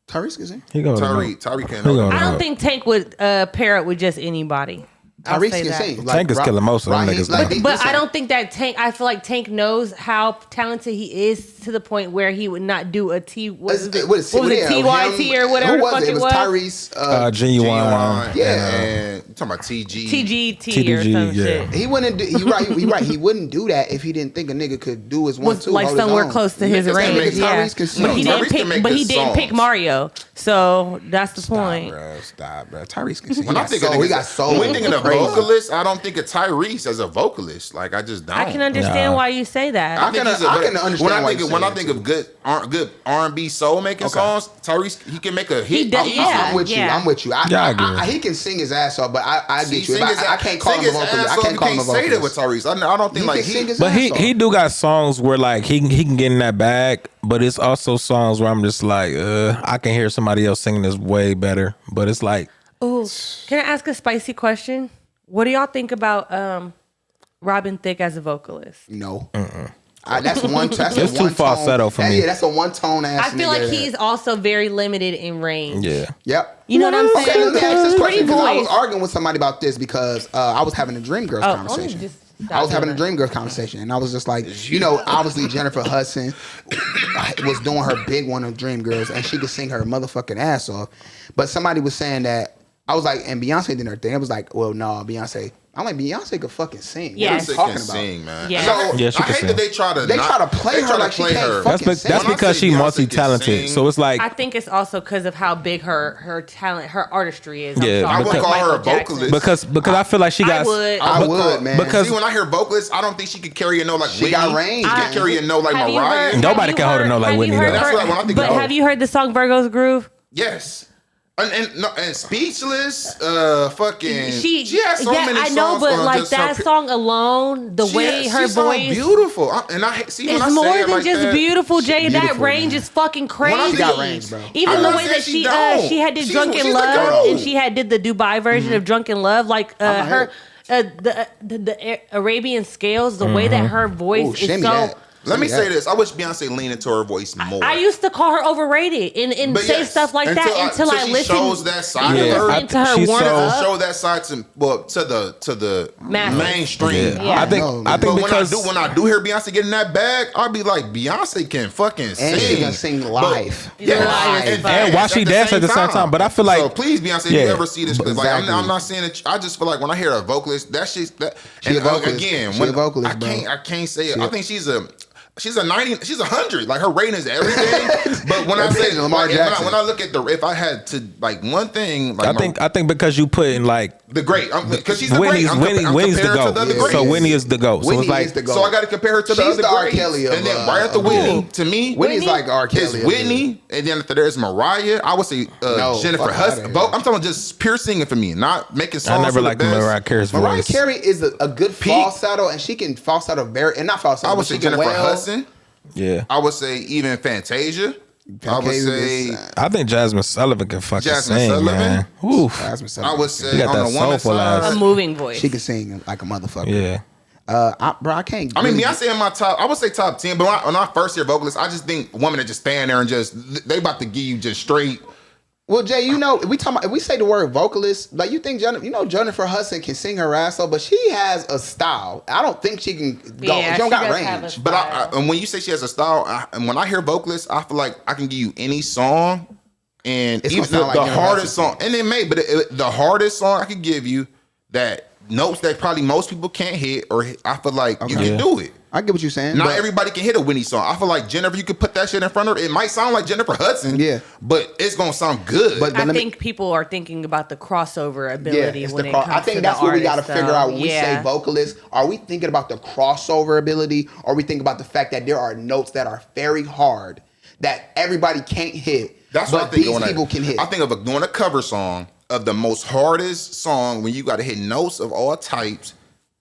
Tyrese can sing. Tyrese can't hold a note. I don't think Tank would pair up with just anybody. Tyrese can sing. Tank is killing most of them niggas. But I don't think that Tank. I feel like Tank knows how talented he is to the point where he would not do a T. What was it? TYT or whatever the fuck it was. Tyrese. Genuine. Yeah. And you talking about TGT or some shit. He wouldn't do. You're right. He wouldn't do that if he didn't think a nigga could do his 1-2. Like somewhere close to his range. Yeah. But he didn't pick Mario. So that's the point. Stop, bro. Tyrese can sing. When I think of we got soul. When we thinking of vocalist, I don't think of Tyrese as a vocalist. Like I just don't. I can understand why you say that. I can understand when I think of good R&B soul making songs, Tyrese he can make a hit. I'm with you. I agree. He can sing his ass off, but I get you. I can't call him a vocalist. I can't call him a vocalist. Say that with Tyrese. I don't think like he. But he do got songs where like he can get in that bag. But it's also songs where I'm just like, I can hear somebody else singing this way better. But it's like, oh, can I ask a spicy question? What do y'all think about Robin Thicke as a vocalist? No. That's one. That's too falsetto for me. Yeah, that's a one tone ass. I feel like he's also very limited in range. Yeah. Yep. You know what I'm saying? Okay, let me ask this question because I was arguing with somebody about this because I was having a Dreamgirls conversation. I was having a Dreamgirls conversation, and I was just like, obviously Jennifer Hudson was doing her big one of Dreamgirls, and she could sing her motherfucking ass off. But somebody was saying that, I was like, and Beyonce did her thing. I was like, well, no, Beyonce. I'm like, Beyonce could fucking sing. Yeah, Beyonce can sing, man. Yeah. So, yeah, she I hate that they try to play her like she can't fucking sing. That's because she's multi-talented. So it's like, I think it's also because of how big her talent, her artistry is. Yeah, I would call her a vocalist because I feel like she got. I would, man. Because when I hear vocalist, I don't think she could carry a note like Whitney. She got range. She can carry a note like Mariah. Nobody can hold a note like Whitney. That's what when I think. But have you heard the song Virgo's Groove? Yes. And Speechless, fucking. She has so many songs. I know, but like that song alone, the way her voice, beautiful. And I see. It's more than just beautiful, Jay. That range is fucking crazy. She got range, bro. Even the way that she had did Drunken Love, and she did the Dubai version of Drunken Love, like her the Arabian Scales, the way that her voice is so. Let me say this. I wish Beyonce leaned into her voice more. I used to call her overrated and say stuff like that until I listened. Shows that side of her. To her show that side to the mainstream. Yeah. I think because when I do hear Beyonce get in that bag, I'll be like, Beyonce can fucking sing. And she can sing live. And watch she dance at the same time. But I feel like, so please, Beyonce, if you ever see this, like I'm not saying it. I just feel like when I hear a vocalist, that shit's that. She a vocalist. Again, she a vocalist, I can't say it. I think she's a 90. She's 100. Like her rating is everything. But when I say Lamar Jackson, when I look at if I had to like one thing, like I think because you put in like the great, because she's the Whitney's the GOAT. So Whitney is the GOAT. So it's like so I got to compare her to the other R. Kelly, and then right after Whitney, to me, Whitney's like R. Kelly. It's Whitney, and then after there's Mariah. I would say Jennifer Hudson. I'm talking just pure singing for me, not making songs. I never liked Mariah Carey's voice. Mariah Carey is a good falsetto, and she can falsetto very, and not falsetto. I would say Jennifer Hudson. Yeah, I would say even Fantasia. I would say. I think Jasmine Sullivan can fucking sing, man. Jasmine Sullivan. I would say on the woman side, a moving voice. She can sing like a motherfucker. Yeah. I can't. I mean, Beyonce in my top. I would say top 10. But when I first hear vocalists, I just think women that just stand there and they about to give you just straight. Well, Jay, if we say the word vocalist, like you think Jennifer Hudson can sing her ass off, but she has a style. I don't think she can go. Yeah, she don't got range. But and when you say she has a style, and when I hear vocalists, I feel like I can give you any song, and it's even the hardest song, and it may, but the hardest song I could give you that notes that probably most people can't hit, or I feel like you can do it. I get what you're saying. Not everybody can hit a Whitney song. I feel like Jennifer, you could put that shit in front of her. It might sound like Jennifer Hudson. Yeah. But it's going to sound good. But I think people are thinking about the crossover ability when it comes to I think that's what we got to figure out when we say vocalists. Are we thinking about the crossover ability? Or are we thinking about the fact that there are notes that are very hard that everybody can't hit? That's what I think these people can hit. I think of doing a cover song of the most hardest song when you got to hit notes of all types.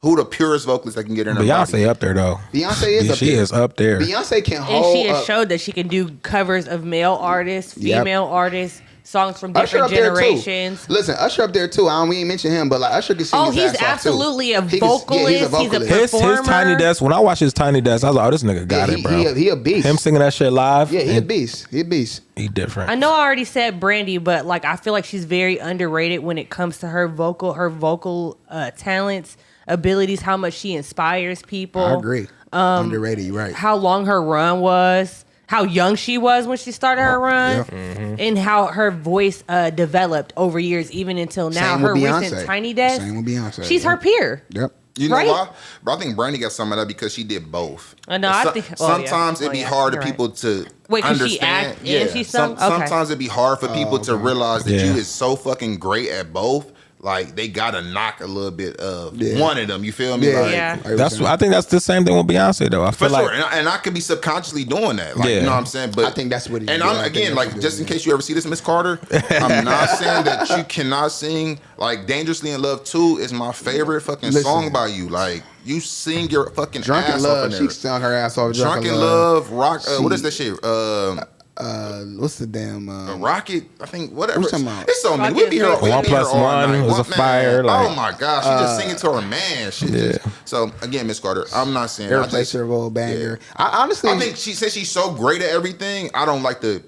Who the purest vocalist that can get in her Beyonce body? up there though. Beyonce is up there. She is up there. Beyonce can hold. And she has showed that she can do covers of male artists, female artists, songs from different generations. Listen, Usher up there too. We ain't mention him, but like Usher can sing his ass off too. He's absolutely a vocalist. He's a performer. His Tiny Desk. When I watch his Tiny Desk, I was like, "Oh, this nigga got it, bro." He a beast. Him singing that shit live. Yeah, he a beast. He a beast. He different. I know I already said Brandy, but like I feel like she's very underrated when it comes to her vocal talents, abilities, how much she inspires people. I agree. Underrated. You're right. How long her run was. How young she was when she started her run, and how her voice developed over years, even until now. Her recent Tiny Desk. Same with Beyonce. She's her peer. Yep. You know why? But I think Brandy got some of that because she did both. I know. I think sometimes it'd be hard to people to understand. She act and she sung? Sometimes it'd be hard for people to realize that you is so fucking great at both. Like they gotta knock a little bit of one of them. You feel me? Yeah. I think that's the same thing with Beyonce though. I feel like, and I could be subconsciously doing that. Like, you know what I'm saying? But I think that's what. And I'm again like just in case you ever see this, Miss Carter. I'm not saying that you cannot sing. Like "Dangerously in Love 2" is my favorite fucking song by you. Like you sing your fucking Drunken ass Love. off in there. She sung her ass off. Drunken Love, Rock. What is that shit? What's the damn Rocket? I think whatever. It's so many. We be here. 1+1 was a fire. Like, oh my gosh, she just singing to her man. Shit. So again, Miss Carter, I'm not saying irreplaceable banger. I think she says she's so great at everything. I don't like to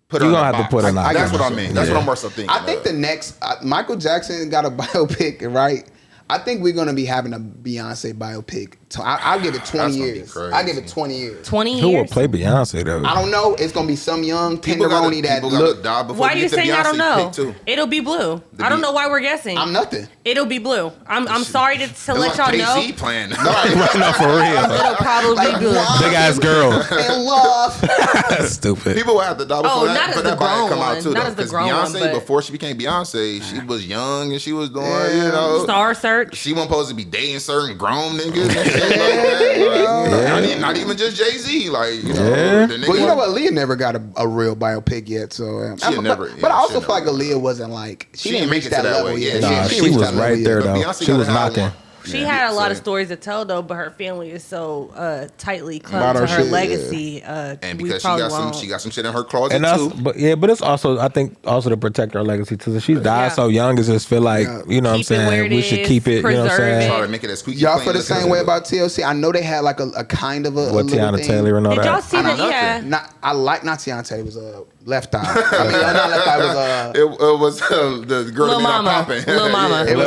put her. You in gonna a have box. to put her. That's what I mean. That's what I'm more so thinking. I think the next Michael Jackson got a biopic, right? I think we're gonna be having a Beyonce biopic. I'll give it 20 years. I'll give it 20 years. 20 years. Who will play Beyonce though? I don't know. It's gonna be some young tenderoni that look. Why are you saying I don't know? It'll be Blue. I don't know why we're guessing. I'm nothing. It'll be Blue. I'm sorry to let y'all know. Jay-Z playing. No, for real. It'll probably be Blue. Big ass girl. In love. That's stupid. People will have to die before not as the grown one. Not as the grown one. Beyonce, before she became Beyonce, she was young and she was doing, you know, Star Search. She wasn't supposed to be dating certain grown niggas and shit like that. Not even just Jay-Z, like, you know. Well, you know what? Aaliyah never got a real biopic yet, so. But I also feel like Aaliyah wasn't like she didn't reach that level yet. She was right there though. She was knocking. She had a lot of stories to tell though, but her family is so tightly clung to her legacy. And because she got some shit in her closet too. But it's also, I think, also to protect her legacy too. She died so young, it's just feel like, you know what I'm saying, we should keep it, you know what I'm saying. Try to make it as squeaky. Y'all feel the same way about TLC? I know they had like a kind of a Tiana Taylor and all that. Did y'all see that? Yeah. I like not Tiana Taylor. It was Left Eye. I mean, not Left Eye. It was the girl Lil Mama. Lil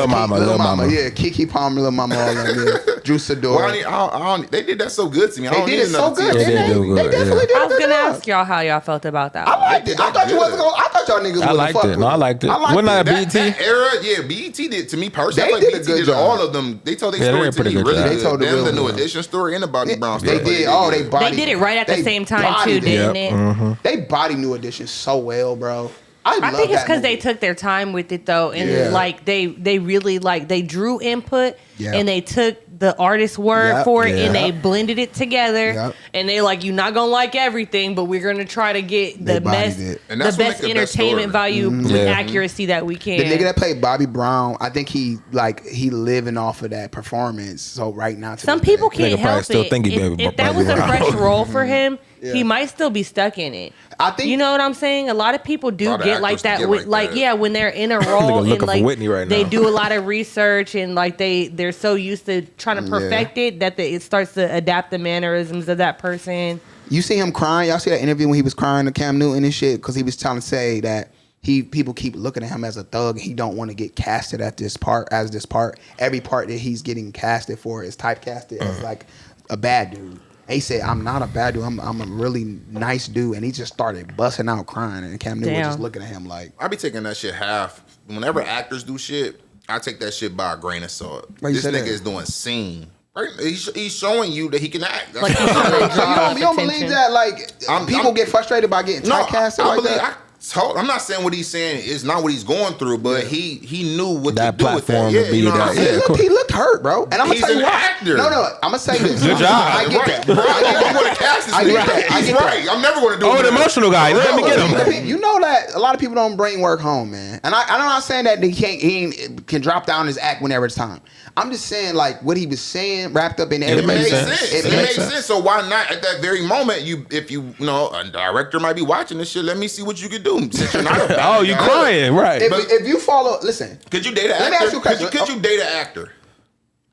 Mama. Lil Mama. Yeah, Kiki Palmer, Lil Mama, all of them. Drew Sidor. They did that so good to me. They did it so good. They definitely did. I was gonna ask y'all how y'all felt about that. I liked it. I thought y'all niggas wasn't fuck with it. No, I liked it. Wasn't that BET? That era, yeah, BET did to me personally. They did a good job. All of them. They told their story to me. Really, they told the New Edition story and the Bobby Brown story. They did. Oh, they bodied. They did it right at the same time too, didn't it? They bodied New Edition so well, bro. I think it's because they took their time with it though, and like they really like they drew input and they took the artist's word for it and they blended it together and they like, you're not gonna like everything, but we're gonna try to get the best entertainment value with accuracy that we can. The nigga that played Bobby Brown, I think he living off of that performance. So right now, some people can't help it. If that was a fresh role for him, he might still be stuck in it. I think, you know what I'm saying. A lot of people do get like that with when they're in a role and like they do a lot of research and like they're so used to trying to perfect it that it starts to adapt the mannerisms of that person. You see him crying. Y'all see that interview when he was crying to Cam Newton and shit because he was trying to say that people keep looking at him as a thug. He don't want to get casted at this part. Every part that he's getting casted for is typecasted as like a bad dude. He said, "I'm not a bad dude. I'm a really nice dude," and he just started busting out crying. And Cam Newton was just looking at him like, "I be taking that shit half. Whenever actors do shit, I take that shit by a grain of salt. This nigga is doing scene Right? He's showing you that he can act. Like So you don't believe that like people get frustrated by getting typecasted like that? I'm not saying what he's saying is not what he's going through, but he knew what that to do with that. platform. You know what I'm saying? He looked hurt, bro. And I'm gonna tell you why. Actor. No, I'm gonna say this. Good job. I get that. Bro, I'm going to cast this. I get that. He's right. I'm never going to do it. Oh, an emotional guy. Let me get him. You know that a lot of people don't bring work home, man. And I'm not saying that he can drop down his act whenever it's time. I'm just saying like what he was saying wrapped up in everything. It makes sense. It makes sense. So why not at that very moment? If you know a director might be watching this shit. Let me see what you could do. Since you're not a oh, you crying, right? If you follow, listen. Could you date an actor? Let me ask you a question. Could you date an actor?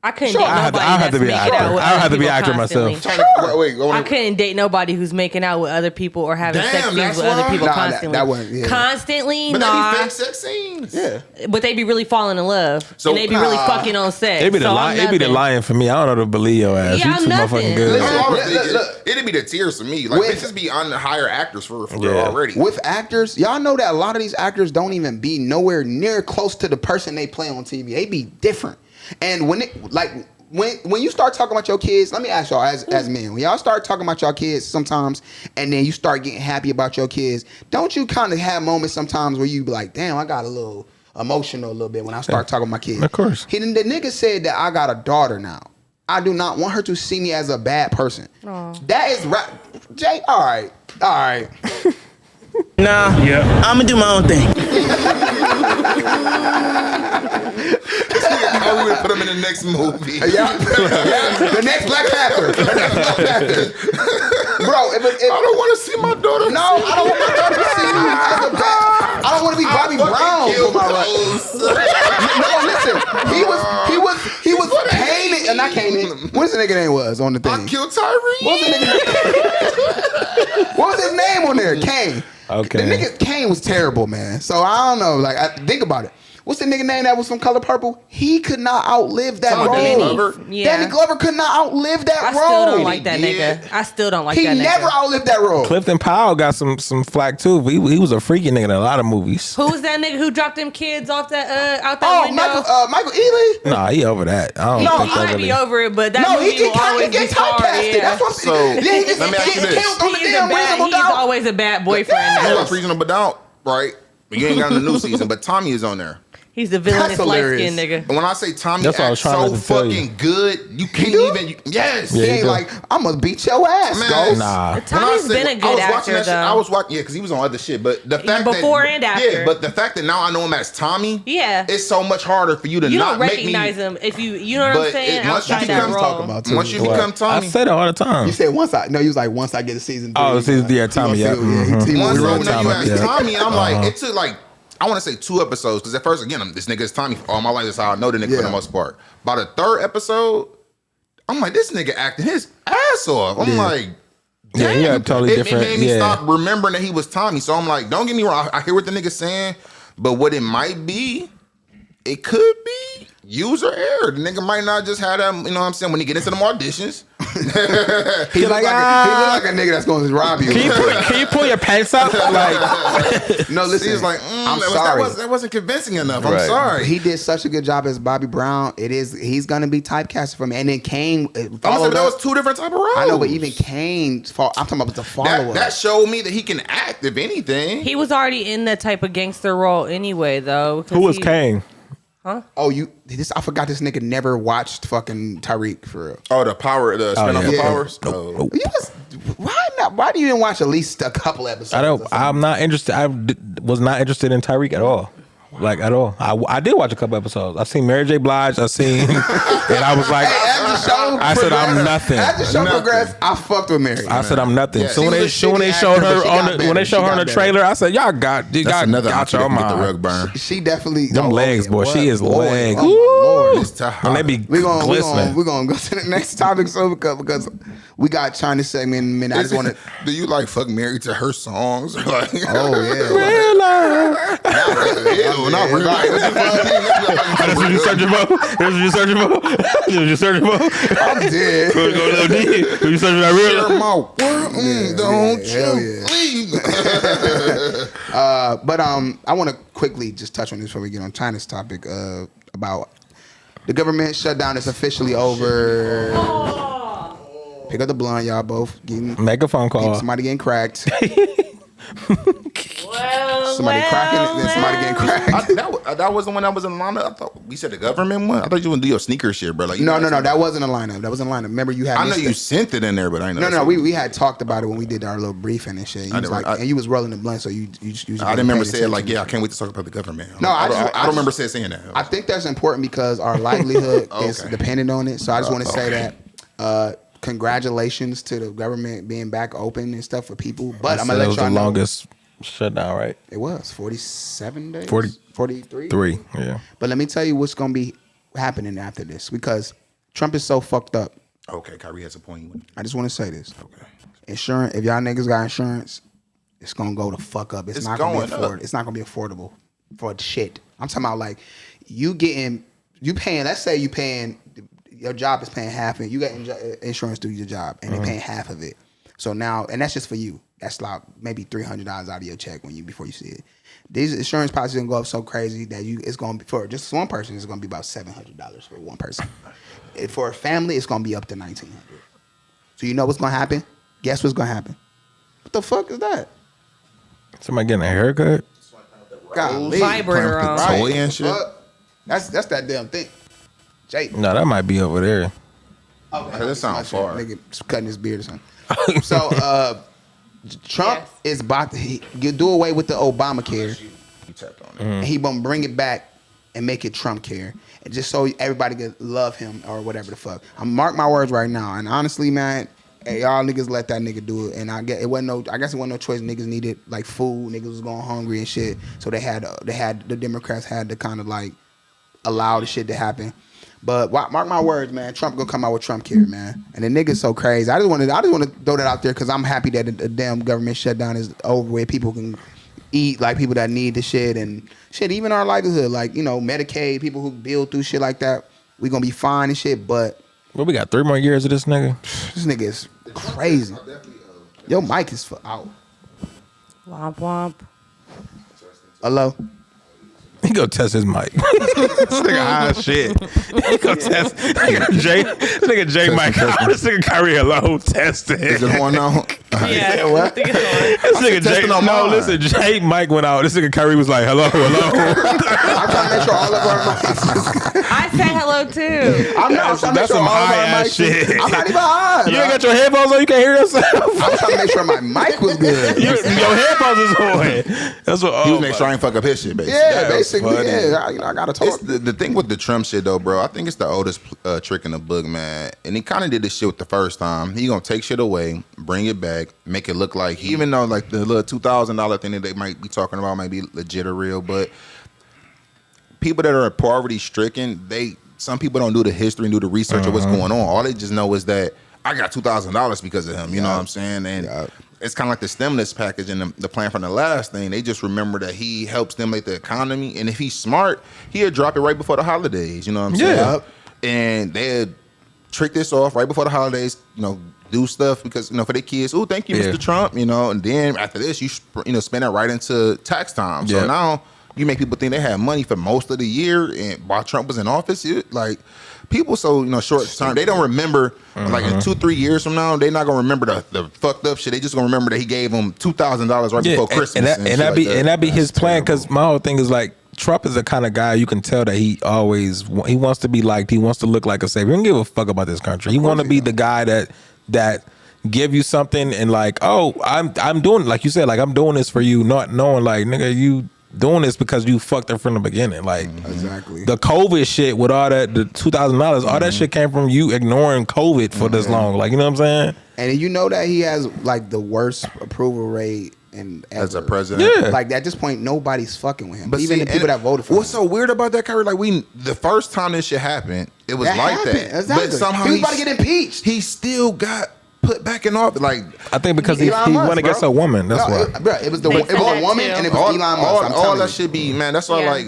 I couldn't date nobody I have to be an actor. I have to be an actor myself. I couldn't date nobody who's making out with other people or having sex scenes with other people constantly. That wasn't, constantly, but they be fake sex scenes. Yeah, but they be really falling in love, and they be really fucking on sex. It be the lying for me. I don't know to believe your ass. Yeah, you too motherfucking good. It'd be the tears for me. Like bitches be on the higher actors for real already. With actors, y'all know that a lot of these actors don't even be nowhere near close to the person they play on TV. They be different, and when you start talking about your kids, let me ask y'all as men, when y'all start talking about your kids sometimes and then you start getting happy about your kids, don't you kind of have moments sometimes where you be like, damn, I got a little emotional a little bit when I start talking about my kids? Of course. The nigga said that I got a daughter now. I do not want her to see me as a bad person. Aww. That is right. Jay, all right. Nah, I'm gonna do my own thing. Oh, we would put him in the next movie. The next Black Panther. Bro, if I don't want to see my daughter. No, I don't want my daughter to see me as a bad. I don't want to be Bobby Brown for my life. No, listen. He was Kanan, not Kanan. What's the nigga name was on the thing? I killed Tyrese. What was his name on there? Kane. Okay. The nigga Kane was terrible, man. So I don't know. Like, think about it. What's the nigga name that was from Color Purple? He could not outlive that role. Danny Glover could not outlive that role. I still don't like that nigga. I still don't like that nigga. He never outlived that role. Clifton Powell got some flack too. He was a freaky nigga in a lot of movies. Who was that nigga who dropped them kids off that out that window? Michael Ealy? Nah, he over that. I don't think he might be over it, but that movie will always be hard. Yeah. That's what I'm saying. So let me ask you this: he's always a bad boyfriend. You watch Reasonable Doubt, right? But you ain't got in the new season, but Tommy is on there. He's the villainous light-skinned nigga. And when I say Tommy acts so fucking good, you can't even. Yes. He ain't like, I'm going to beat your ass, Ghost. Nah. Tommy's been a good actor, though. I was watching, because he was on other shit. But the fact before and after. Yeah, but the fact that now I know him as Tommy, it's so much harder for you to not make me. You don't recognize him if you know what I'm saying? Outside that role. Once you become Tommy. I say that all the time. You said once I get to season 3. Oh, season 3, Tommy, yeah. Once I know you as Tommy, I'm like, it took like, I want to say 2 episodes, because at first, again, this nigga is Tommy. All my life is how I know the nigga for the most part. By the 3rd episode, I'm like, this nigga acting his ass off. I'm like, damn. Yeah, totally different. It made me stop remembering that he was Tommy. So I'm like, don't get me wrong. I hear what the nigga's saying, but what it might be, it could be user error. The nigga might not just have that, you know what I'm saying, when he get into them auditions. he look like a nigga that's going to rob you. Can you pull your pants up? Like, no, listen. He's like, I'm sorry. That wasn't convincing enough. I'm sorry. He did such a good job as Bobby Brown. He's going to be typecasted for me. And then Kane that was 2 different type of roles. I know, but even Kane, I'm talking about the follow-up. That showed me that he can act, if anything. He was already in that type of gangster role anyway, though. Who was Kane? Huh? Oh, I forgot this nigga never watched fucking Tyreek for real. Oh, the spin-off of Powers? Oh. Why do you didn't watch at least a couple episodes? I'm not interested. I was not interested in Tyreek at all. Like at all. I did watch a couple episodes. I seen Mary J. Blige. And I was like, I said I'm nothing. As the show progressed, I fucked with Mary. I said I'm nothing. So when they showed her on the trailer, I said y'all got your mind. She definitely them legs, boy. She is leg. Oh Lord, and they be glistening. We're gonna go to the next topic, so because we got China segment in a minute. I just want to. Do you like fuck Mary to her songs? Or like, oh yeah. Not really. That's what you searching for? That's what you searching for? That's what you searching for? I'm dead. Go a little deep. What you searching for? Real? Don't you leave. But I want to quickly just touch on this before we get on China's topic about The government shutdown is officially over. Pick up the blunt, y'all both. Make a phone call. Somebody getting cracked. Somebody cracking it, then somebody getting cracked. That was the one that was in the lineup. I thought we said the government one. I thought you would do your sneaker shit, bro. Like, no, that wasn't a lineup. That wasn't a lineup. Remember, you had. I know you sent it in there, but I know. No. We had talked about it when we did our little briefing and shit. And you was rolling the blunt, so you I didn't remember saying like, yeah, I can't wait to talk about the government. I don't remember saying that. I think that's important because our livelihood is dependent on it. So I just want to say that. Congratulations to the government being back open and stuff for people. But I'm gonna let y'all know. Longest shutdown, right? It was 47 days. 43. 3, yeah. But let me tell you what's gonna be happening after this because Trump is so fucked up. Okay, Kyrie has a point. I just want to say this. Okay. Insurance. If y'all niggas got insurance, it's gonna go the fuck up. It's not gonna be affordable. It's not gonna be affordable for shit. I'm talking about like you paying. Let's say you paying. Your job is paying half of it. You got insurance through your job, and they're paying half of it. So now, and that's just for you. That's like maybe $300 out of your check before you see it. These insurance policies gonna go up so crazy that it's gonna be for just one person. It's gonna be about $700 for one person. For a family, it's gonna be up to $1,900. So you know what's gonna happen? Guess what's gonna happen? What the fuck is that? Somebody getting a haircut? Golly. Vibrator on. Toy and shit. That's that damn thing. Jay. No, that might be over there. Okay. That sounds far. Nigga cutting his beard or something. So Trump is about to do away with the Obamacare. He tapped on it. And he gonna bring it back and make it Trumpcare. And just so everybody can love him or whatever the fuck. I'm mark my words right now. And honestly, man, hey, y'all niggas let that nigga do it. And I guess it wasn't no choice. Niggas needed like food. Niggas was going hungry and shit. So the Democrats had to kind of like allow the shit to happen. But mark my words, man. Trump gonna come out with Trumpcare, man. And the nigga's so crazy. I just want to throw that out there because I'm happy that the damn government shutdown is over, where people can eat like people that need the shit and shit. Even our livelihood, like Medicaid, people who build through shit like that, we gonna be fine and shit. But we got 3 more years of this nigga. This nigga is crazy. Your mic is out. Womp womp. Hello. He go test his mic. This nigga high as shit. He go test. Nigga J mic. This nigga Kyrie hello testing. Is it going on? Yeah. What? This nigga J. No, listen. J mic went out. This nigga Kyrie was like hello. I'm trying to make sure all of our mics. I said hello too. That's some high ass shit. I'm not even high. You ain't got your headphones on. You can't hear yourself. I'm trying to make sure my mic was good. Your headphones is on. That's what. He was making sure I ain't fuck up his shit, basically. Yeah, basically. Yeah, I gotta talk. The thing with the Trump shit though, bro, I think it's the oldest trick in the book, man. And he kind of did this shit with the first time. He gonna take shit away, bring it back, make it look like even though like the little $2,000 thing that they might be talking about might be legit or real, but people that are poverty stricken, some people don't do the history and do the research of what's going on. All they just know is that I got $2,000 because of him. You know what I'm saying? And it's kind of like the stimulus package and the plan from the last thing. They just remember that he helps stimulate the economy. And if he's smart, he'll drop it right before the holidays. You know what I'm saying? Yeah. And they'll trick this off right before the holidays, do stuff because, for their kids. Oh, thank you, Mr. Trump, and then after this, you spend it right into tax time. So now you make people think they have money for most of the year. And while Trump was in office, people short term, they don't remember like in 2-3 years from now, they're not gonna remember the fucked up shit. They just gonna remember that he gave them $2,000 right before Christmas. And that be his plan, because my whole thing is like Trump is the kind of guy you can tell that he wants to be liked. He wants to look like a savior. He don't give a fuck about this country. He want to be the guy that give you something and like, oh, I'm doing, like you said, like I'm doing this for you, not knowing like, nigga, you doing this because you fucked up from the beginning. Like exactly the COVID shit with all that, the $2,000, all that shit came from you ignoring COVID for this long. Like, you know what I'm saying? And you know that he has like the worst approval rate as a president. Yeah. Like at this point, nobody's fucking with him. But even the people that voted for him. What's so weird about that, Kyrie? Like the first time this shit happened, it was that. Exactly. But somehow he was about to get impeached. He still got put back in office. Like I think because he went against a woman. That's why. Bro, it was a woman and it was Elon Musk. All that should be, man. That's why when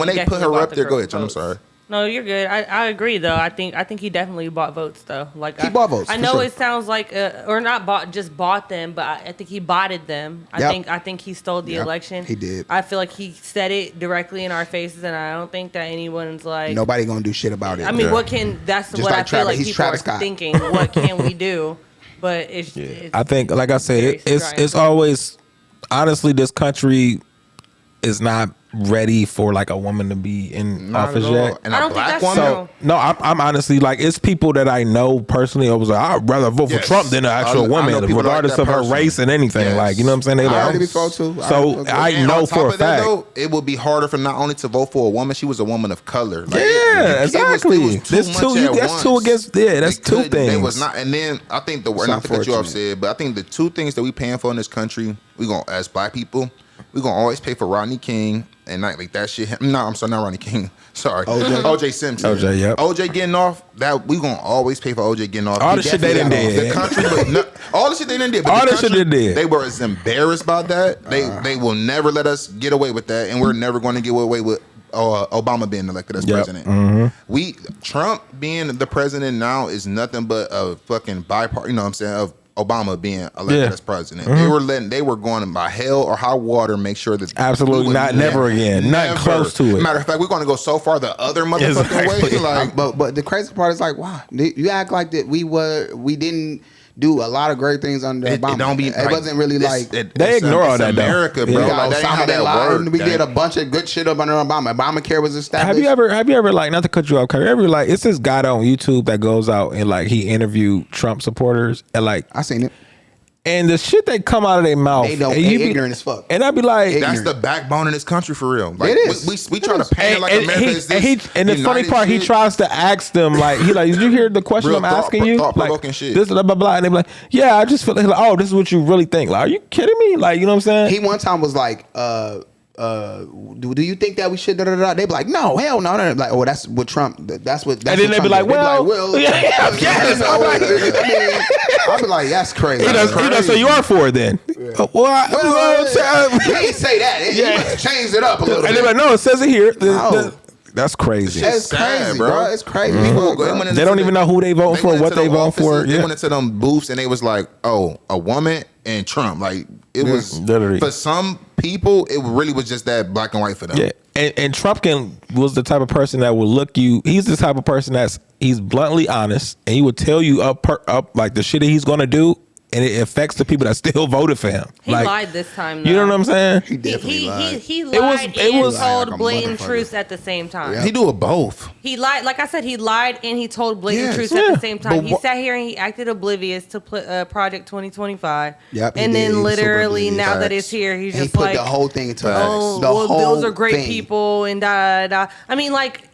they put her up there. Go ahead, John. I'm sorry. No, you're good. I agree though. I think he definitely bought votes though. Like he bought votes. I know it sounds like or not bought them, but I think he botted them. I think he stole the election. He did. I feel like he said it directly in our faces, and I don't think that anyone's like nobody gonna do shit about it. I mean, that's just what like I feel like people are thinking. What can we do? But it's I think, like I said, it's always honestly this country is not ready for like a woman to be in office yet. And a black woman? So, no, I'm honestly like, it's people that I know personally. I was like, I'd rather vote for Trump than an actual woman, regardless of her race and anything. Yes. Like, you know what I'm saying? They I already before too. So I know for a fact. Though, it would be harder for not only to vote for a woman, she was a woman of color. Like, exactly. That's two against. Yeah, that's two things. They was not, and then I think not to cut you off, said, but I think the two things that we paying for in this country, we gonna as black people, we gonna always pay for Rodney King. And not like that shit. No, I'm sorry, not Ronnie King. Sorry, OJ Simpson. OJ, yep. OJ getting off. That we gonna always pay for OJ getting off. All the shit they done did. The country, all the shit they done did. All the shit they did. They were as embarrassed by that. They will never let us get away with that, and we're never going to get away with Obama being elected as president. Mm-hmm. Trump being the president now is nothing but a fucking bipartisan. You know what I'm saying? Of Obama being elected as president. They were going by hell or high water, make sure that absolutely never again, not close to it. Matter of fact, we're going to go so far the other motherfucking way. Like, but the crazy part is like, wow, you act like that we didn't do a lot of great things under Obama. It wasn't really like they ignore all that. America, bro. Yeah. Like, we did a bunch of good shit up under Obama. Obamacare was established. Have you ever like, not to cut you off, have you ever like, it's this guy on YouTube that goes out and like he interviewed Trump supporters and like I seen it. And the shit that come out of their mouth, they don't. They ignorant as fuck. And I'd be like, that's the backbone in this country for real. Like, it is. We try to paint it like America is this. And the funny part, he tries to ask them like, did you hear the question real I'm asking you? Thought-provoking shit. This blah blah blah, and they be like, yeah, I just feel like, oh, this is what you really think. Like, are you kidding me? Like, you know what I'm saying? He one time was like, do you think that we should da da da? They be like, no, hell no. Like, oh, that's what Trump. That's what. And then they be like, well, yes. I'll be like, that's crazy. So you are for it then? Yeah. He didn't say that. He must have changed it up a little bit. And they're like, no, it says it here. That's crazy. It's crazy, bro. It's crazy. Mm-hmm. They don't even know who they vote for, what they vote for. They went into them booths and they was like, oh, a woman and Trump. Like, it was literally for some people, it really was just that black and white for them. Yeah. And Trump was the type of person that would look you. He's the type of person he's bluntly honest, and he would tell you up like the shit that he's gonna do, and it affects the people that still voted for him. He lied this time, though. You know what I'm saying? He definitely lied. He lied and told blatant truths at the same time. Yeah. He do it both. He lied. Like I said, he lied and he told blatant truths at the same time. He sat here and he acted oblivious to Project 2025. Yep. And then literally, now that it's here, he's just like, he put the whole thing into those are great people and da da. I mean, like,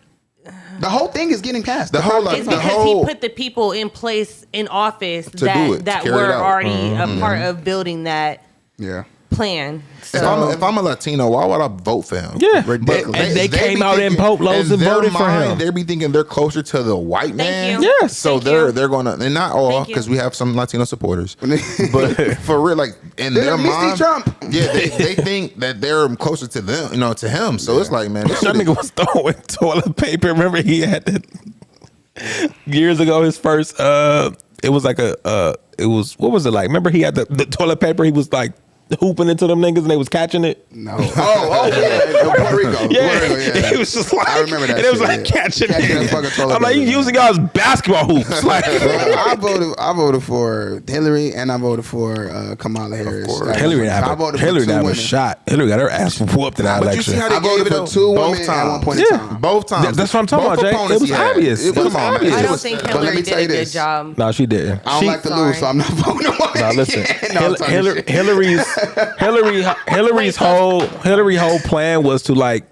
the whole thing is getting passed. It's because he put the people in place in office that were already a part of building that plan. So. If I'm a Latino, why would I vote for him? Yeah, ridiculous. And they came out in boatloads and voted for him. They be thinking they're closer to the white man. Yes. So they're gonna, and not all, because we have some Latino supporters, but for real, like in their mind, Trump. Yeah, they think that they're closer to them, to him. So it's like, man, that nigga was throwing toilet paper. Remember, he had that years ago. His first, it was like it was, what was it like? Remember, he had the toilet paper. He was like hooping into them niggas and they was catching it. No. Yeah. Puerto Rico. Yeah. It was just like, I remember that. And it was like catching it. I'm like, you using y'all's basketball hoops. Like, I voted for Hillary and I voted for Kamala Harris. Hillary was shot. Hillary got her ass whooped in that election. I voted for two women at one point in time. Both times. That's what I'm talking about, Jay. It was obvious. It was obvious. I don't think Hillary did a good job. No, she didn't. I don't like to lose, so I'm not voting for her. No, listen. Hillary's whole plan was to like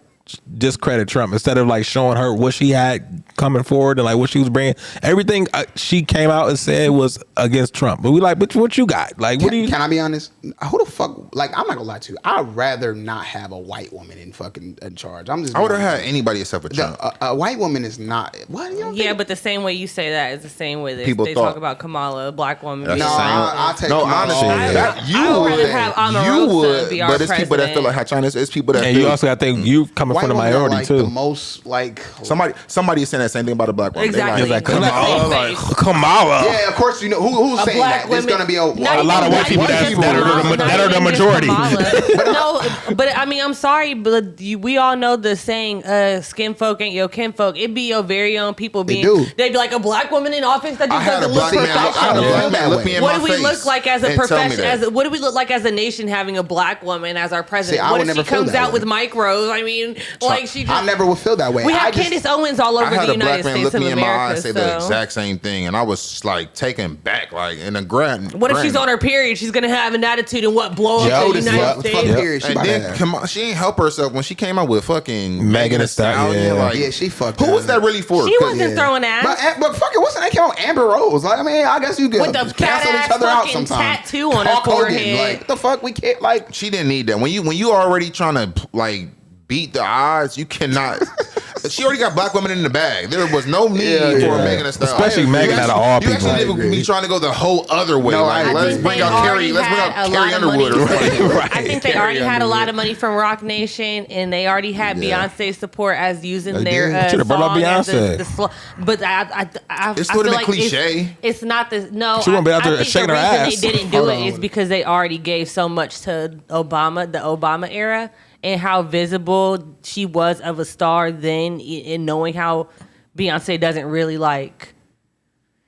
discredit Trump instead of like showing her what she had coming forward and like what she was bringing. Everything she came out and said was against Trump. But we like, but what you got? Like, what do you? Can I be honest? Who the fuck? Like, I'm not gonna lie to you. I'd rather not have a white woman in charge. I would have had anybody except for Trump. A white woman is not. What? Yeah, but the same way you say that is the same way they talk about Kamala, a black woman. No, I'll take. No, honestly, you would. But it's people that feel like how China is. It's people that. And you also got to think you coming from the minority like too. The most like somebody is saying that same thing about a black woman. Exactly. Like, Kamala. Yeah, of course you know who's saying that. There's gonna be a lot of white people that are the majority. No, but I mean, I'm sorry, but we all know the saying, "Skin folk ain't your kin folk." It be your very own people being. They'd be like a black woman in office that just doesn't look professional. What do we look like as a profession? What do we look like as a nation having a black woman as our president? What if she comes out with micros? I mean, like she. I never would feel that way. We have Candace Owens all over the United States of America. I had a black man look me in my eye and say the exact same thing, and I was like taken back, like in a grand. What if she's on her period? She's gonna have an attitude and blow up the United States. And then she ain't help herself when she came out with fucking Megan Thee Stallion. Like, she fucked. Who was that really for? She wasn't throwing ass. But fuck it, what's the name? Came out Amber Rose. Like, I mean, I guess you could with the cancel each other out sometimes. Tattoo on her forehead. Like, what the fuck? We can't like. She didn't need that. When you already trying to like beat the odds, you cannot. She already got black women in the bag. There was no need for Megan Thee Stallion. Especially Megan out of all people. You actually be trying to go the whole other way. Let's bring out Carrie Underwood. I think they already had a lot of money from Rock Nation, and they already had Beyonce support as using their song as the but I it's feel like cliche. It's not the no. She won't be out there shaking her ass. They didn't do it is because they already gave so much to the Obama era. And how visible she was of a star then, and knowing how Beyonce doesn't really like.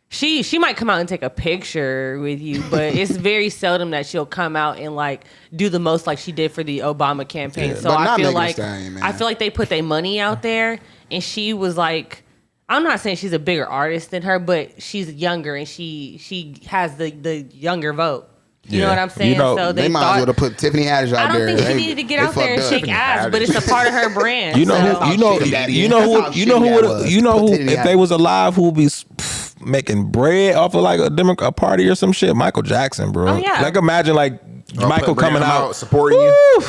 She might come out and take a picture with you, but it's very seldom that she'll come out and like do the most like she did for the Obama campaign. So I feel like they put their money out there, and she was like. I'm not saying she's a bigger artist than her, but she's younger and she has the younger vote. You know what I'm saying? So they might as well have put Tiffany Haddish out there. I don't think she needed to get out there and shake ass, but it's a part of her brand. You know who if they was alive who would be making bread off of like a party or some shit? Michael Jackson, bro. Oh, yeah. Like imagine like Michael coming out supporting you.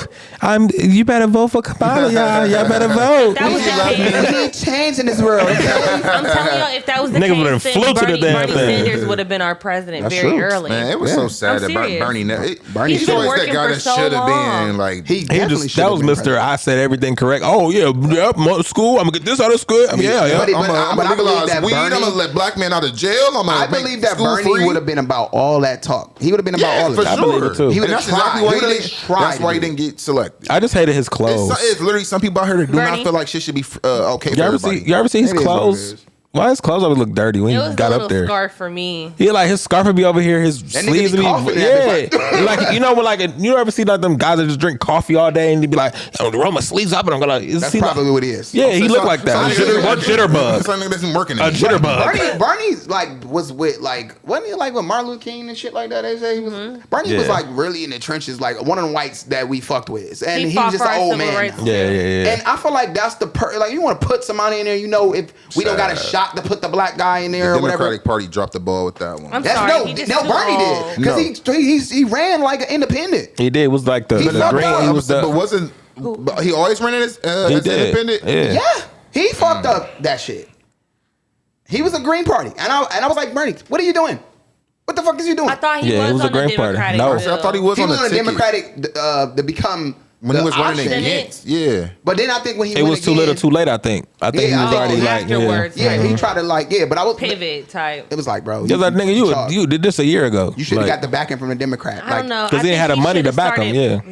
You better vote for Kamala, y'all. Y'all better vote. We need change in this world. I'm telling y'all, if that was the case, then Bernie Sanders would have been our president very early. Man, it was so sad that Bernie. He's been working for so long. Like that was Mr. I said everything correct. Oh yeah, school. I'm gonna get this out of school. But I'm gonna legalize weed. I'm gonna let black men out of jail. I believe that Bernie would have been about all that talk. He would have been about all of that. I believe it too. That's exactly why that's why he didn't get selected. I just hated his clothes. It's literally some people out here that do not feel like shit should be okay for everybody. You ever see his clothes? Why his clothes always look dirty when he got up there? Scarf for me. Yeah, like his scarf would be over here, his sleeves would be like you ever see like them guys that just drink coffee all day and they be like, I'm gonna roll my sleeves up and I'm gonna. That's probably what he is. Yeah, he looked like that. Jitterbug. Something that's working. A jitterbug. Bernie's like was with like wasn't he like with Martin Luther King and shit like that? They say he was. Bernie was like really in the trenches, like one of the whites that we fucked with, and he was just an old man. Yeah. And I feel like that's the like you want to put somebody in there, if we don't got a shot to put the black guy in there or whatever. The Democratic Party dropped the ball with that one. I'm sorry. Bernie did because he ran like an independent. He did. It was like the green. He was but wasn't he always running as independent? Yeah, he fucked up that shit. He was a Green Party, and I was like, Bernie, what are you doing? What the fuck is you doing? I thought he was on the Democratic. No, I thought he was on the Democratic to become. When he was running against, But then I think when he it was too little, too late. I think he was already like, he tried to but I was pivot type. It was like, bro, because like nigga, you did this a year ago. You should have got the backing from the Democrat. I don't know because he didn't have the money to back him. Yeah,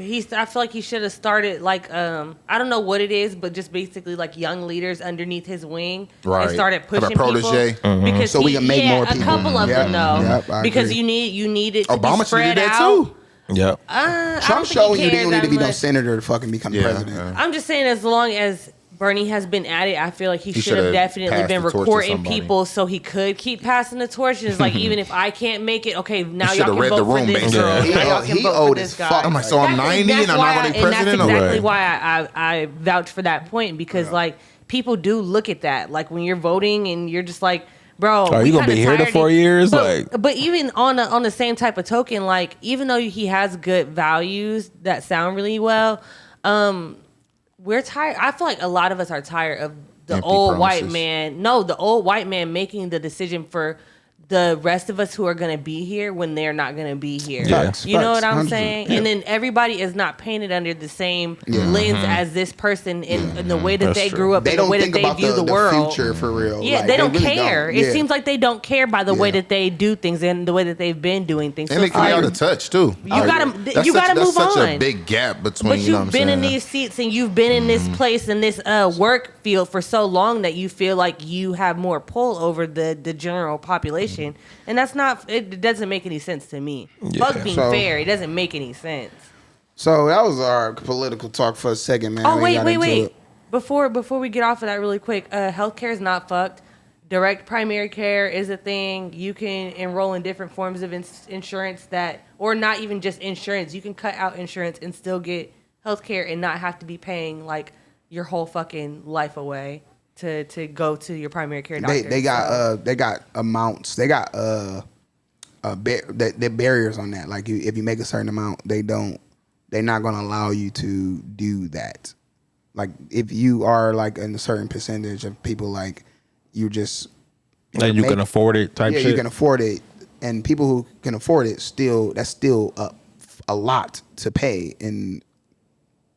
I feel like he should have started like I don't know what it is, but just basically like young leaders underneath his wing and started pushing people because so we can make more people. A couple of them though, because you need it to be spread out. Too. Yeah. Trump showing you don't need to be no senator to fucking become president. I'm just saying, as long as Bernie has been at it, I feel like he should have definitely been recording people so he could keep passing the torch. And it's like, even if I can't make it, okay, now y'all can vote for this girl. Y'all can vote for this guy. I'm like, so I'm 90 and I'm not running president? And that's exactly why I vouch for that point, because like people do look at that. Like when you're voting and you're just like, bro, are you gonna be here to 4 years? But even on the same type of token, like even though he has good values that sound really well, we're tired. I feel like a lot of us are tired of the old white man. No, the old white man making the decision for the rest of us who are going to be here when they're not going to be here. Yeah. You know what I'm 100%. saying? Yeah. And then everybody is not painted under the same lens as this person in the way that That's they true. grew up, They in the don't way think that they about view the world. future for real. Yeah, Like, they don't really care. Yeah. It seems like they don't care by the way Yeah. that they do things and the way that they've been doing things. And So they it's can be like, out of touch too. you gotta move That's such on. a big gap between. But You know what you've I'm been in saying? these seats and you've been in this place in this work field for so long that you feel like you have more pull over the general population, and that's not. It doesn't make any sense to me. Fuck being So- fair. It doesn't make any sense. So that was our political talk for a second, man. Oh We wait, got wait, into wait. it. Before we get off of that really quick, healthcare is not fucked. Direct primary care is a thing. You can enroll in different forms of insurance that, or not even just insurance. You can cut out insurance and still get healthcare and not have to be paying like your whole fucking life away to go to your primary care doctor. They got amounts. They got the barriers on that. Like if you make a certain amount, they're not gonna allow you to do that. Like if you are like in a certain percentage of people, like you just Like you can afford it type yeah, shit. you can afford it, and people who can afford it that's still a lot to pay in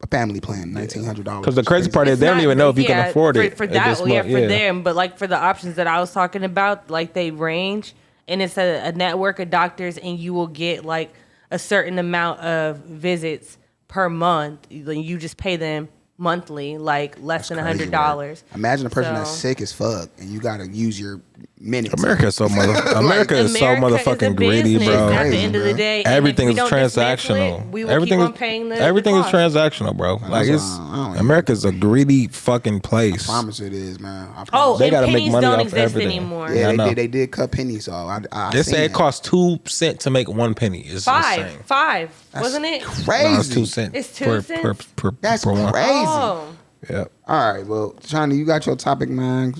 a family plan, $1,900. Because the crazy part is It's they don't not- even know if you can afford it. For at that. this Well, yeah, point. for them. But like for the options that I was talking about, like they range, and it's a network of doctors, and you will get like a certain amount of visits per month. You just pay them monthly, like less than $100. Imagine a person So- that's sick as fuck, and you gotta use your minutes. America is so America is so America motherfucking a greedy, business bro. At the Crazy, end of the bro. day, and if Everything we is don't dismantle transactional. it, we will Everything keep is on paying the everything is cost. transactional, bro. Like it's I don't even- America's a greedy fucking place. I promise it is, man. I Oh, promise. They and gotta make pennies money don't off exist everything. anymore. Yeah, I Yeah, know. they did cut pennies, so I They seen say it that. costs 2 cents to make 1 penny. It's insane. Five, wasn't it? Crazy. No, it's 2 cents. It's 2 per, cents? per That's per one. crazy. Oh, Yep. All right, well, Shani, you got your topic, man.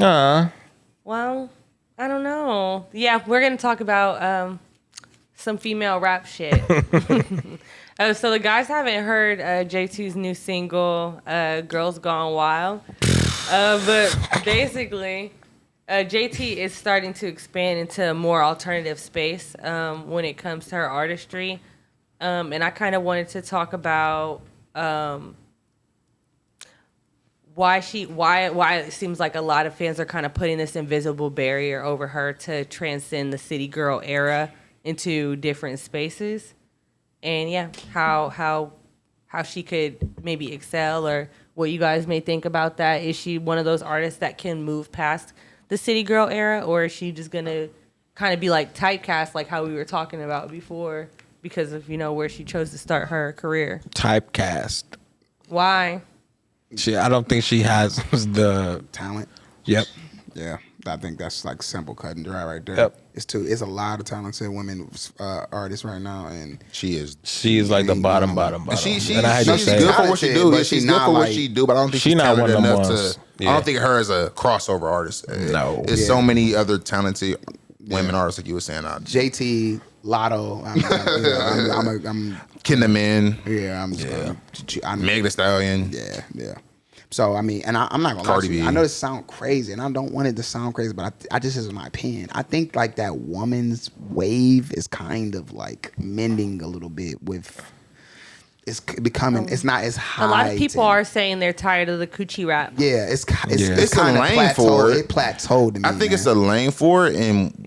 well, I don't know. Yeah, we're gonna talk about some female rap shit. So the guys haven't heard J2's new single, "Girls Gone Wild," but basically, JT is starting to expand into a more alternative space when it comes to her artistry, and I kind of wanted to talk about why it seems like a lot of fans are kind of putting this invisible barrier over her to transcend the city girl era into different spaces, and yeah, how she could maybe excel, or what you guys may think about that. Is she one of those artists that can move past the city girl era, or is she just gonna kind of be like typecast, like how we were talking about before, because of where she chose to start her career? Typecast. Why? I don't think she has the Talent. Yep. Yeah, I think that's like simple cut and dry right there. Yep. It's a lot of talented women artists right now, and She's like the bottom. She's And I had to she's say good it. for what she do. But Yeah, she's she's good not for what like- she do, but I don't think She she's not talented one of them enough ones. to. Yeah. I don't think of her as a crossover artist. No. It's Yeah. so many other talented women artists, like you were saying. JT, Lotto. I'm Kinderman, I'm Meg Thee Stallion. Yeah. So I mean, and I'm not gonna lie Cardi to you. B. I know this sound crazy, and I don't want it to sound crazy, but I just, this is my opinion. I think like that woman's wave is kind of like mending a little bit with. It's becoming. It's not as high. A lot of people to- are saying they're tired of the coochie rap. Yeah, it's It's a kind of lane for it. It plateaued to me. I think it's a lane for it, and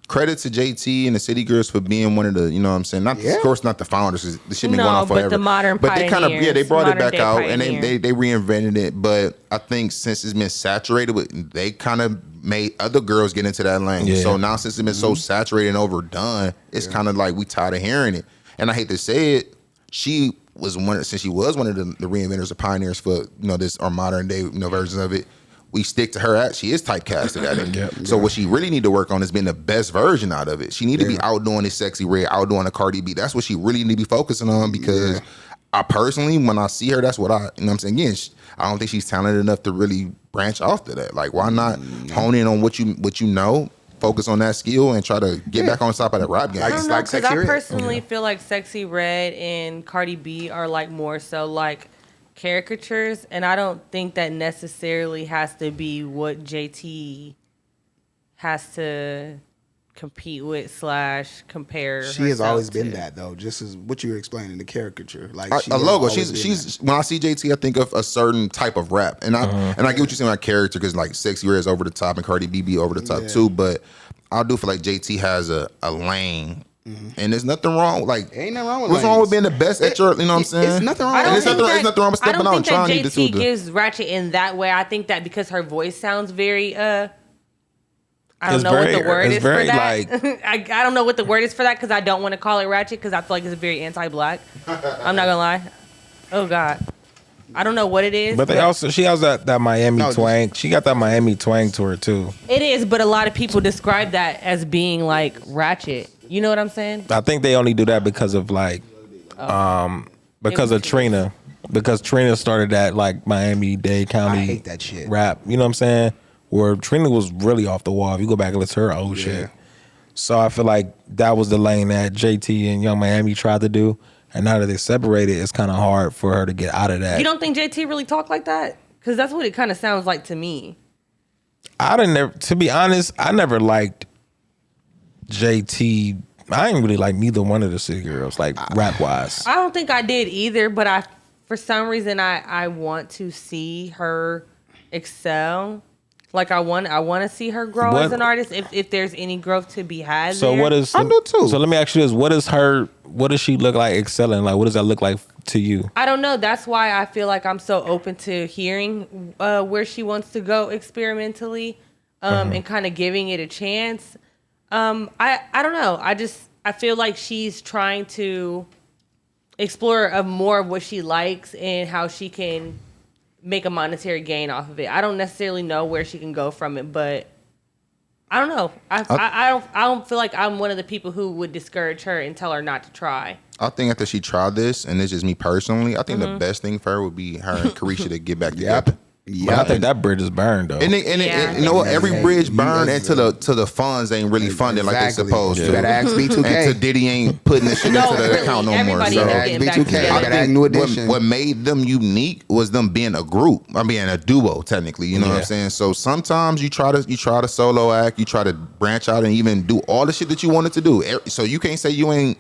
credit to JT and the City Girls for being one of the, you know what I'm saying? Not, Yeah. Of course, not the founders. 'Cause this shit been No, going on but forever. the modern But they kind of, pioneers, they brought it back modern-day out and pioneer. they reinvented it. But I think since it's been saturated with, they kind of made other girls get into that lane. Yeah. So now since it's been so saturated and overdone, it's kind of like we tired of hearing it. And I hate to say it, she was one of the reinventors or pioneers for, this our modern day, versions of it. We stick to her. She is typecasted at it. Yep. So what she really need to work on is being the best version out of it. She need to be outdoing this Sexy Red, outdoing the Cardi B. That's what she really need to be focusing on, because I personally, when I see her, that's what I, I'm saying. Again, I don't think she's talented enough to really branch off to that. Like, why not hone in on what you know, focus on that skill, and try to get back on top of that rap game? I don't know, like because Sexy I Red. personally feel like Sexy Red and Cardi B are like more so like caricatures, and I don't think that necessarily has to be what JT has to compete with / compare. She has always been to. that though, just as what you were explaining, the caricature. Like a logo. She's when I see JT, I think of a certain type of rap, and I get what you're saying about character because like Sexy Red is over the top and Cardi B be over the top too. But I do feel like JT has a lane. And there's nothing wrong. Like, ain't nothing wrong with what's wrong with being the best at your, you know what I'm saying? It's nothing wrong. There's nothing wrong with stepping out and trying to I don't think that JT gives Ratchet in that way. I think that because her voice sounds very, I don't know what the word is for that. Like, I don't know what the word is for that because I don't want to call it Ratchet because I feel like it's very anti-black. I'm not gonna lie. Oh God. I don't know what it is. But she has that Miami twang. She got that Miami twang to her too. It is, but a lot of people describe that as being like Ratchet. You know what I'm saying? I think they only do that because of like, because of Trina. Because Trina started that like Miami-Dade County I hate that shit. Rap. You know what I'm saying? Where Trina was really off the wall. If you go back and listen to her old shit. So I feel like that was the lane that JT and Young Miami tried to do. And now that they separated, it's kind of hard for her to get out of that. You don't think JT really talk like that? Because that's what it kind of sounds like to me. To be honest, I never liked JT. I ain't really like neither one of the city girls, like rap wise. I don't think I did either, but for some reason I want to see her excel. Like I want to see her grow as an artist. If there's any growth to be had. So there. what is? I do too. So let me ask you this: what does she look like excelling? Like what does that look like to you? I don't know. That's why I feel like I'm so open to hearing where she wants to go experimentally, and kind of giving it a chance. I don't know. I feel like she's trying to explore more of what she likes and how she can make a monetary gain off of it. I don't necessarily know where she can go from it, but I don't know. I don't feel like I'm one of the people who would discourage her and tell her not to try. I think after she tried this, and it's just me personally, I think the best thing for her would be her and Carisha to get back together. Yeah, I think that bridge is burned though. And you know what? Every bridge burned into the funds ain't really funded like they supposed to. You gotta ask B2K. And to Diddy ain't putting this shit into the account no more. So ask B2K. Gotta ask New Edition. What made them unique was them being a group. I mean, a duo technically. You know what I'm saying? So sometimes you try to solo act, you try to branch out and even do all the shit that you wanted to do. So you can't say you ain't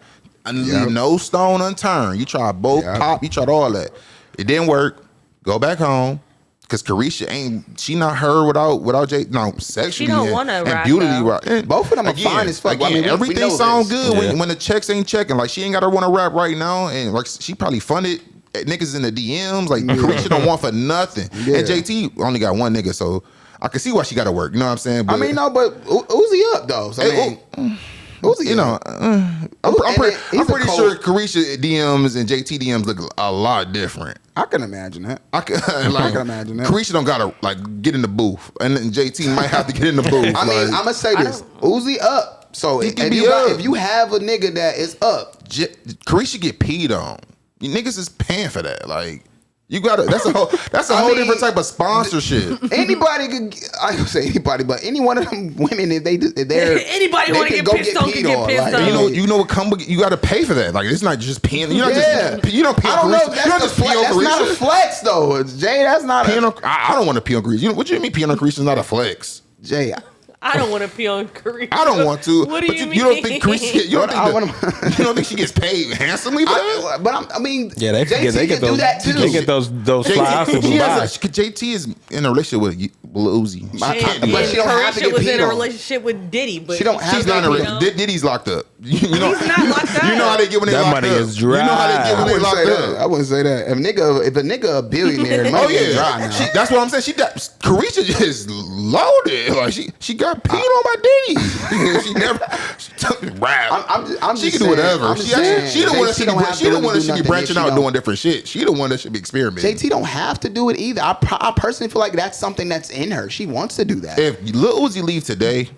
leave no stone unturned. You tried both pop, you tried all that. It didn't work. Go back home. Cause Carisha she not her without Jay. No, sexually she don't want to rap. Beautifully, both of them are fine as fuck. Again, I mean, everything sounds good when the checks ain't checking. Like she ain't gotta want to rap right now, and like she probably funded niggas in the DMs. Like Carisha don't want for nothing, and JT only got one nigga, so I can see why she got to work. You know what I'm saying? But, but Uzi up though. So Uzi, you know, I'm pretty sure Carisha DMs and JT DMs look a lot different. I can imagine that. I can imagine that. Carisha don't gotta get in the booth, and then JT might have to get in the booth. I mean, I'm gonna say this: Uzi up. So if you have a nigga that is up, Carisha get peed on. You niggas is paying for that. Like you gotta. That's a whole different type of sponsorship. Anybody could. I don't say anybody, but any one of them women, if they're anybody want to get pissed on, can get pissed on. You know what come. You got to pay for that. Like it's not just peeing. You're not just. You don't pee on I don't know. Carisha. You don't just pee on Carisha. That's not a flex though, Jay. That's not. I don't want to pee on Carisha. What do you mean peeing on Carisha is not a flex? Jay. I don't want to pee on Carisha. I don't want to. What do you mean? You don't think Carisha? You don't think she gets paid handsomely for that? But I mean, yeah, they get those. They get those flyers to Dubai. JT is in a relationship with Lil Uzi. But she don't have to get was peed in a on. relationship with Diddy, but she don't have to get peed on. Diddy's locked up. You know, he's not locked up. You know how they get when they that locked up. That money is dry. You know how they get when they locked up. I wouldn't say that. If a nigga a billionaire, it might be dry now. That's what I'm saying. Carisha just loaded. Like she got peed on by Diddy. She never rap. She can do whatever. She the one that should be branching out doing different shit. She the one that should be experimenting. JT don't have to do it either. I personally feel like that's something that's in her. She wants to do that. If Lil Uzi leave today,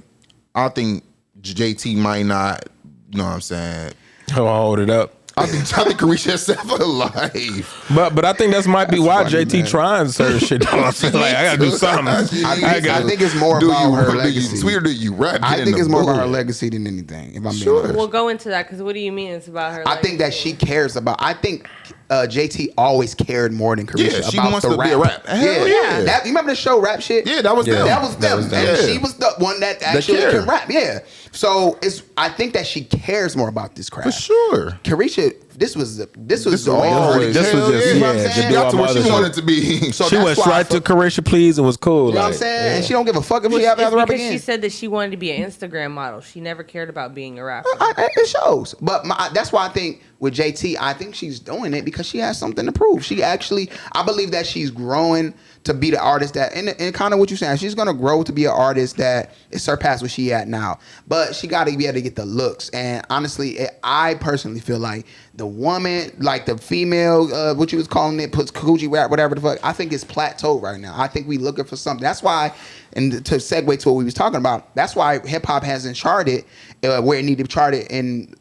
I think JT might not. You know what I'm saying? Hold it up. I think Carisha herself alive. But I think that might be why JT trying certain shit. I feel like I gotta do something. I think it's more about her legacy. Sweeter do you rap? I think it's more about her legacy than anything. If I'm being honest. We'll go into that because what do you mean it's about her? I think that she cares about. I think JT always cared more than Carisha she about wants the to rap. be a rap. Hell yeah. You remember the show Rap Shit? Yeah, that was them. That was them. And she was the one that actually can rap. Yeah. So I think that she cares more about this crap. For sure. Carisha, this was always. this was just You know what I'm saying? She got to where she wanted to be. So she went straight to Carisha Please and was cool. You know what I'm saying? And she don't give a fuck if she ever has a rap again. She said that she wanted to be an Instagram model. She never cared about being a rapper. It shows. But that's why I think with JT, I think she's doing it because she has something to prove. She actually, I believe that she's growing to be the artist that, and kind of what you're saying, she's going to grow to be an artist that is surpassed what she at now. But she got to be able to get the looks. And honestly, I personally feel like the woman, like the female, what you was calling it, puts coochie rap, whatever the fuck, I think it's plateaued right now. I think we looking for something. That's why, and to segue to what we was talking about, that's why hip hop hasn't charted where it needed to chart it in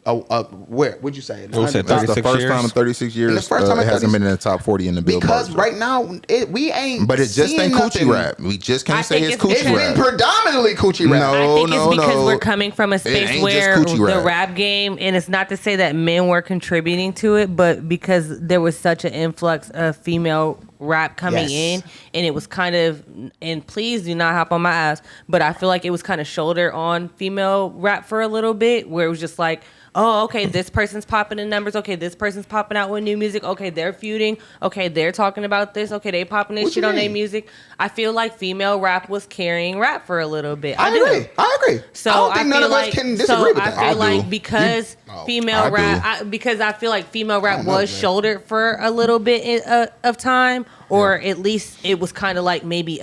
where would you say? That's the first time in 36 years. The first time it hasn't been in the top 40 in the Billboard. Because right now we ain't. But it just ain't coochie rap. We just can't say it's coochie rap. It's been predominantly coochie rap. I think it's because we're coming from a space where the rap game, and it's not to say that men were contributing to it, but because there was such an influx of female rap coming in, and it was kind of, and please do not hop on my ass, but I feel like it was kind of shoulder on female rap for a little bit, where it was just like, oh, okay, this person's popping in numbers. Okay, this person's popping out with new music. Okay, they're feuding. Okay, they're talking about this. Okay, they popping this shit on their music. I feel like female rap was carrying rap for a little bit. I agree. So I don't think none of us can disagree with that. I feel like because female rap, because I feel like female rap was shouldered for a little bit of time, or at least it was kind of like maybe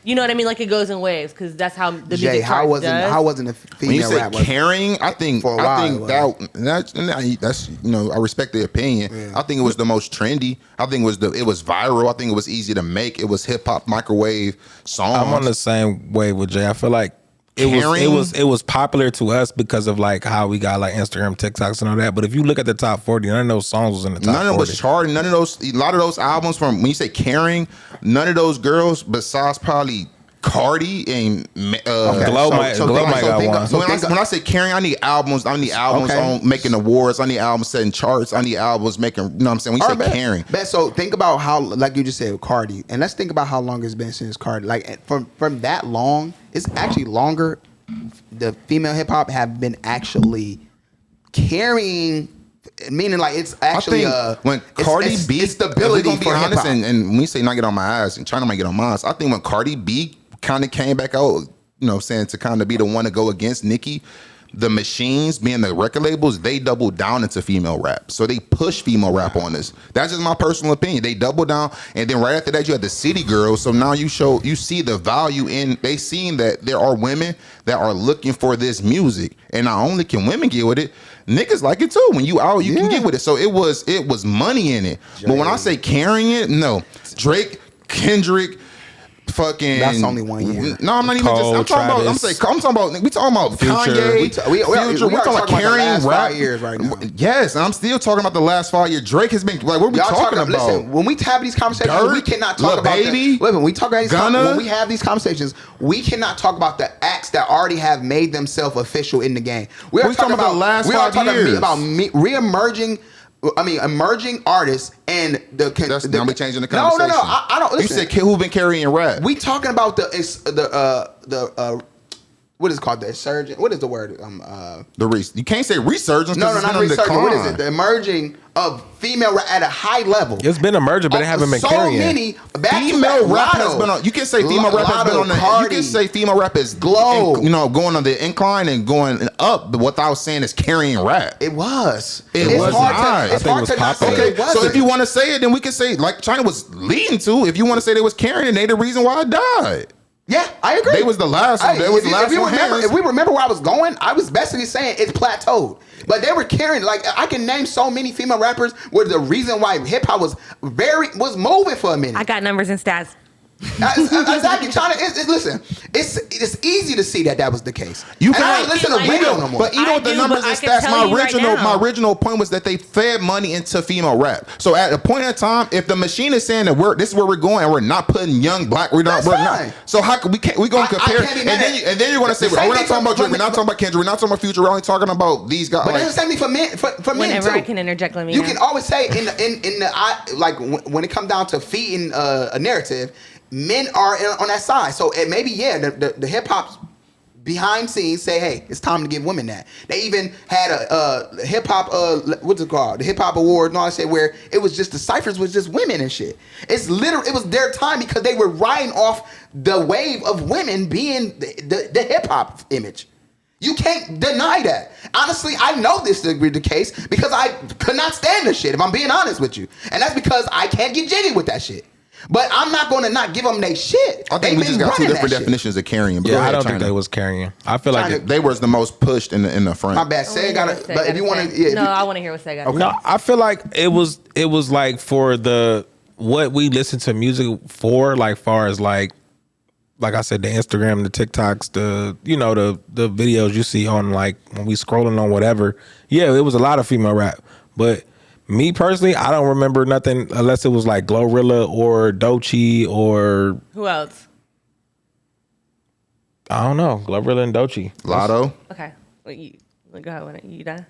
you know what I mean? Like it goes in waves because that's how the music how wasn't a female when you rap say carrying? I think that's I respect the opinion. Yeah. I think it was the most trendy. I think it was viral. I think it was easy to make. It was hip hop microwave songs. I'm on the same wave with Jay. I feel like it was popular to us because of like how we got like Instagram, TikToks, and all that. But if you look at the top 40, none of those songs was in the top 40. None of them was charting. None of those. A lot of those albums from when you say carrying, none of those girls besides probably Cardi and Glow might got one. So when I say carrying, I need albums. On making awards. I need albums setting charts. I need albums making. You know what I'm saying? When you say carrying. So think about how, like you just said, Cardi, and let's think about how long it's been since Cardi. Like from that long, it's actually longer. The female hip hop have been actually carrying. Meaning, like it's actually when Cardi B stability for hip hop. And when we say not get on my ass and China might get on my ass, I think when Cardi B kind of came back out, you know, saying to kind of be the one to go against Nicki, the machines being the record labels, they doubled down into female rap. So they push female rap on us. That's just my personal opinion. They doubled down, and then right after that, you had the city girls. So now you see the value in they seeing that there are women that are looking for this music, and not only can women get with it, niggas like it too. When you out, you can get with it. So it was money in it. But when I say carrying it, no, Drake, Kendrick. Fucking that's only 1 year. No, I'm not even Cole, just. I'm talking about. We talking about Future. Kanye. We talking about carrying rap. 5 years right now. Yes, and I'm still talking about the last 5 years. Drake has been like, what are we talking about? Listen, when we have these conversations, Dirt, we cannot talk about Baby. Listen, we talk about these when we have these conversations, we cannot talk about the acts that already have made themselves official in the game. We are talking about the last 5 years. About re-emerging. I mean, emerging artists and now we changing the conversation. No. I don't. Listen. You said who been carrying rap? We talking about the what is it called? The insurgent. What is the word? You can't say resurgence. No, not resurgent. What is it? The emerging of female rap at a high level. It's been emerging, but it haven't been carrying. So many female rap has been on. You can say female rap has been on. You can say female rap is glow. Going on the incline and going up. But what I was saying is carrying rap. It was. It was not. I think it was popular. Okay, so if you want to say it, then we can say like China was leading to. If you want to say they was carrying it, they the reason why I died. Yeah, I agree. They was the last one. If we remember where I was going, I was basically saying it's plateaued. But they were carrying, like, I can name so many female rappers where the reason why hip hop was moving for a minute. I got numbers and stats. Exactly. Listen, it's easy to see that was the case. You can't listen to radio no more. But even with the numbers and stats, my original point was that they fed money into female rap. So at a point in time, if the machine is saying that this is where we're going and we're not putting young black, we're not. So how can we going to compare? And then you're going to say, we're not talking about Drake, we're not talking about Kendrick, we're not talking about Future, we're only talking about these guys. But that's the same thing for men. For whenever men I can interject, let me. You can always say when it comes down to feeding a narrative, men are on that side. So maybe the hip hop behind scenes say, hey, it's time to give women that. They even had a hip hop what's it called? The hip hop award and all that shit, where it was just the ciphers was just women and shit. It was their time because they were riding off the wave of women being the hip hop image. You can't deny that. Honestly, I know this to be the case because I could not stand this shit, if I'm being honest with you. And that's because I can't get jiggy with that shit. But I'm not going to not give them their shit. I think we just got two different definitions of carrying. Yeah, I don't think they was carrying. I feel like they was the most pushed in the front. My bad. Say got it. But if you want to, no, I want to hear what Say got. No, I feel like it was like for what we listen to music for, like far as like I said, the Instagram, the TikToks, the videos you see on like when we scrolling on whatever. Yeah, it was a lot of female rap, but me personally, I don't remember nothing unless it was like Glorilla or Doechii or who else? I don't know. Glorilla and Doechii. Lotto. Okay, go ahead. You done?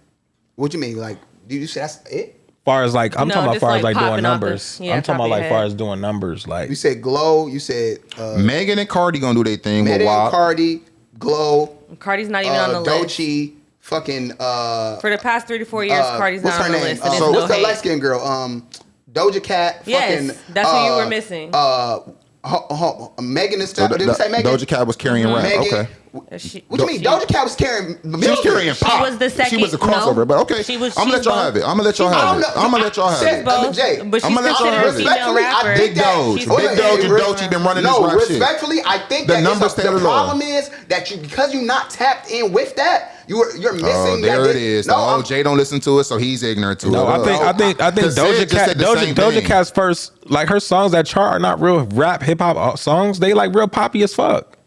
What you mean? Like, do you say that's it? Far as like, I'm talking about far as like doing numbers. I'm talking about like far as doing numbers. Like you said, Glow. You said Megan and Cardi gonna do their thing. Megan and Cardi, Glow. Cardi's not even on the list. Doechii. Fucking for the past 3 to 4 years, Cardi's not on the list. So what's the light skinned girl? Doja Cat. Yes, fucking, that's who you were missing. Megan is. Did you say Megan? Doja Cat was carrying rap. Megan, okay. What you mean? Doja Cat was carrying. She was carrying pop. She was the second. She was a crossover, but okay. I'm gonna let y'all have it. I'm gonna let y'all have it. I'm gonna let y'all have it. But she's considered a female rapper. Big Doge and Doechii been running this rap shit. Respectfully, I think that the problem is that because you're not tapped in with that, you're missing. Oh, there it is. No, Jay don't listen to it, so he's ignorant to it. No, I think Doja Cat's first, like her songs that chart are not real rap hip hop songs. They like real poppy as fuck.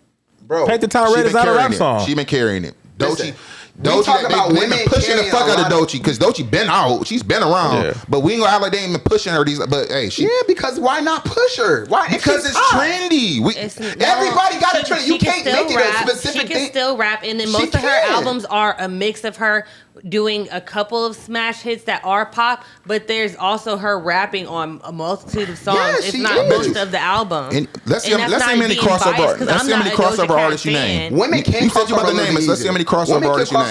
Bro, Paint the Town Red is not a rap song. She been carrying it. Doechii, talking about women pushing the fuck out of Doechii because Doechii been out. She's been around, but we ain't gonna act like they ain't been pushing her. But hey, because why not push her? Why? Because it's trendy. Everybody got a trend. You can't make it a specific thing. She can still rap, and then most of her albums are a mix of her doing a couple of smash hits that are pop, but there's also her rapping on a multitude of songs. Yeah, it's not most of the album. And let's see how many crossover artists you name. Women can't crossover. You about to name us. Let's see how many crossover artists you name.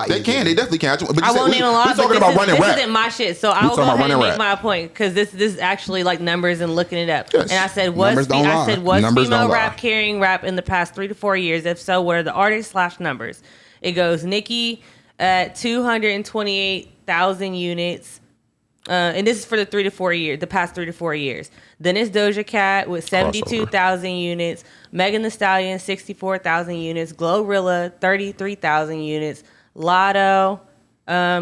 They can. They definitely can. I won't name a lot. We're talking about running rap. This isn't my shit, so I'll go ahead and make my point because this is actually like numbers and looking it up. And I said, was female rap carrying rap in the past 3 to 4 years? If so, what are the artists / numbers? It goes Nicki at 228,000 units. And this is for the past 3 to 4 years. Then it's Doja Cat with 72,000 units. Megan Thee Stallion, 64,000 units. Glorilla, 33,000 units. Lotto,